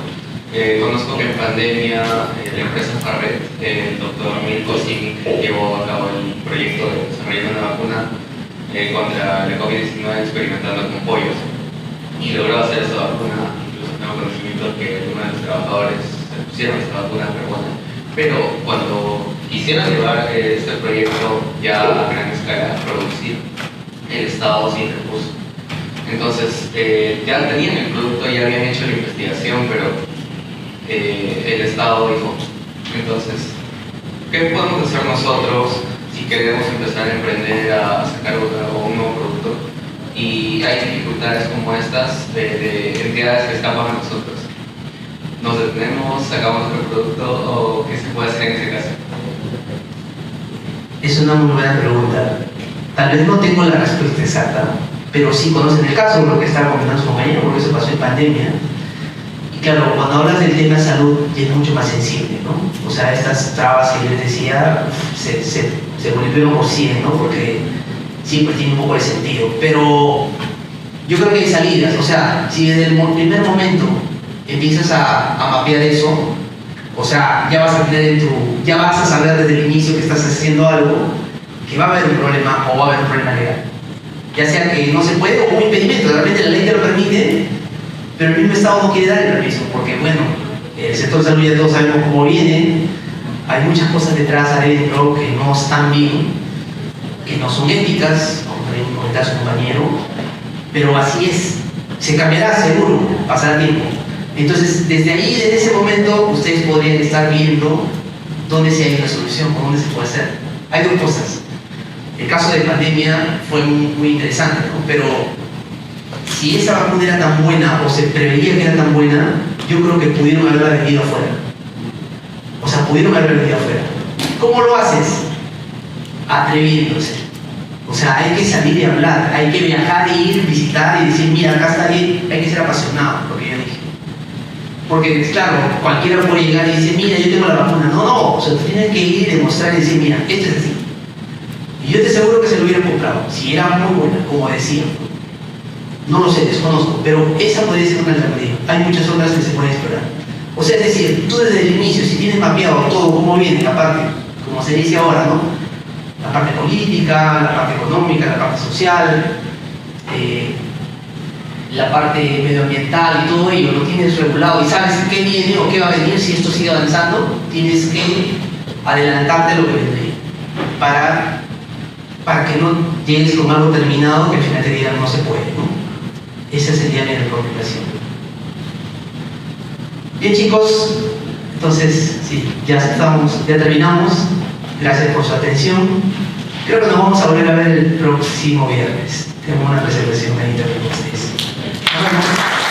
conozco que en pandemia la empresa Farret, el doctor Milko Simic, llevó a cabo el proyecto de desarrollar una vacuna contra la COVID-19 experimentando con pollos, y logró hacer esa vacuna. Incluso tengo conocimiento que uno de los trabajadores se pusieron esta vacuna peruana, pero cuando quisieron llevar este proyecto ya a gran escala a producir, el Estado se interpuso. Entonces, ya tenían el producto, ya habían hecho la investigación, pero el Estado dijo. Entonces, ¿qué podemos hacer nosotros si queremos empezar a emprender, a sacar un nuevo producto? Y hay dificultades como estas de entidades que escapan a nosotros. ¿Nos detenemos, sacamos nuestro producto o qué se puede hacer en ese caso? Es una muy buena pregunta. Tal vez no tengo la respuesta exacta, pero sí conocen el caso, lo que estaba comentando su compañero, porque eso pasó en pandemia. Y claro, cuando hablas del tema de salud, ya es mucho más sensible, ¿no? O sea, estas trabas que yo les decía se volvieron por 100, ¿no? Porque siempre tiene un poco de sentido. Pero yo creo que hay salidas. O sea, si desde el primer momento empiezas a mapear eso, O sea, ya vas a saber desde el inicio que estás haciendo algo, que va a haber un problema o va a haber un problema legal. Ya sea que no se puede o un impedimento, realmente la ley te lo permite, pero el mismo Estado no quiere dar el permiso, porque bueno, el sector de salud ya todos sabemos cómo viene, hay muchas cosas detrás adentro que no están bien, que no son éticas, como también comentaba su compañero, pero así es, se cambiará seguro, pasará tiempo. Entonces, desde ahí, desde ese momento, ustedes podrían estar viendo dónde se hay una solución o dónde se puede hacer. Hay dos cosas. El caso de pandemia fue muy interesante, ¿no? Pero si esa vacuna era tan buena o se preveía que era tan buena, yo creo que pudieron haberla vendido afuera. O sea, pudieron haberla vendido afuera. ¿Cómo lo haces? Atreviéndose. O sea, hay que salir y hablar, hay que viajar e ir, visitar y decir, mira, acá está bien, hay que ser apasionado, lo que yo dije. Porque, claro, cualquiera puede llegar y decir, mira, yo tengo la vacuna. No, o sea, tú tienes que ir y demostrar y decir, mira, esto es así. Y yo te aseguro que se lo hubieran comprado, si era muy buena, como decían. No lo sé, desconozco, pero esa podría ser una alternativa. Hay muchas otras que se pueden explorar. O sea, es decir, tú desde el inicio, si tienes mapeado todo cómo viene la parte, como se dice ahora, ¿no? La parte política, la parte económica, la parte social, la parte medioambiental y todo ello, lo tienes regulado y sabes qué viene o qué va a venir si esto sigue avanzando, tienes que adelantarte lo que vendría para que no llegues con algo terminado que al final te digan no se puede, ¿no? Esa sería mi recomendación. Bien, chicos, entonces sí, ya terminamos. Gracias por su atención. Creo que nos vamos a volver a ver el próximo viernes. Tengo una reservación ahí también con ustedes. Nos vemos.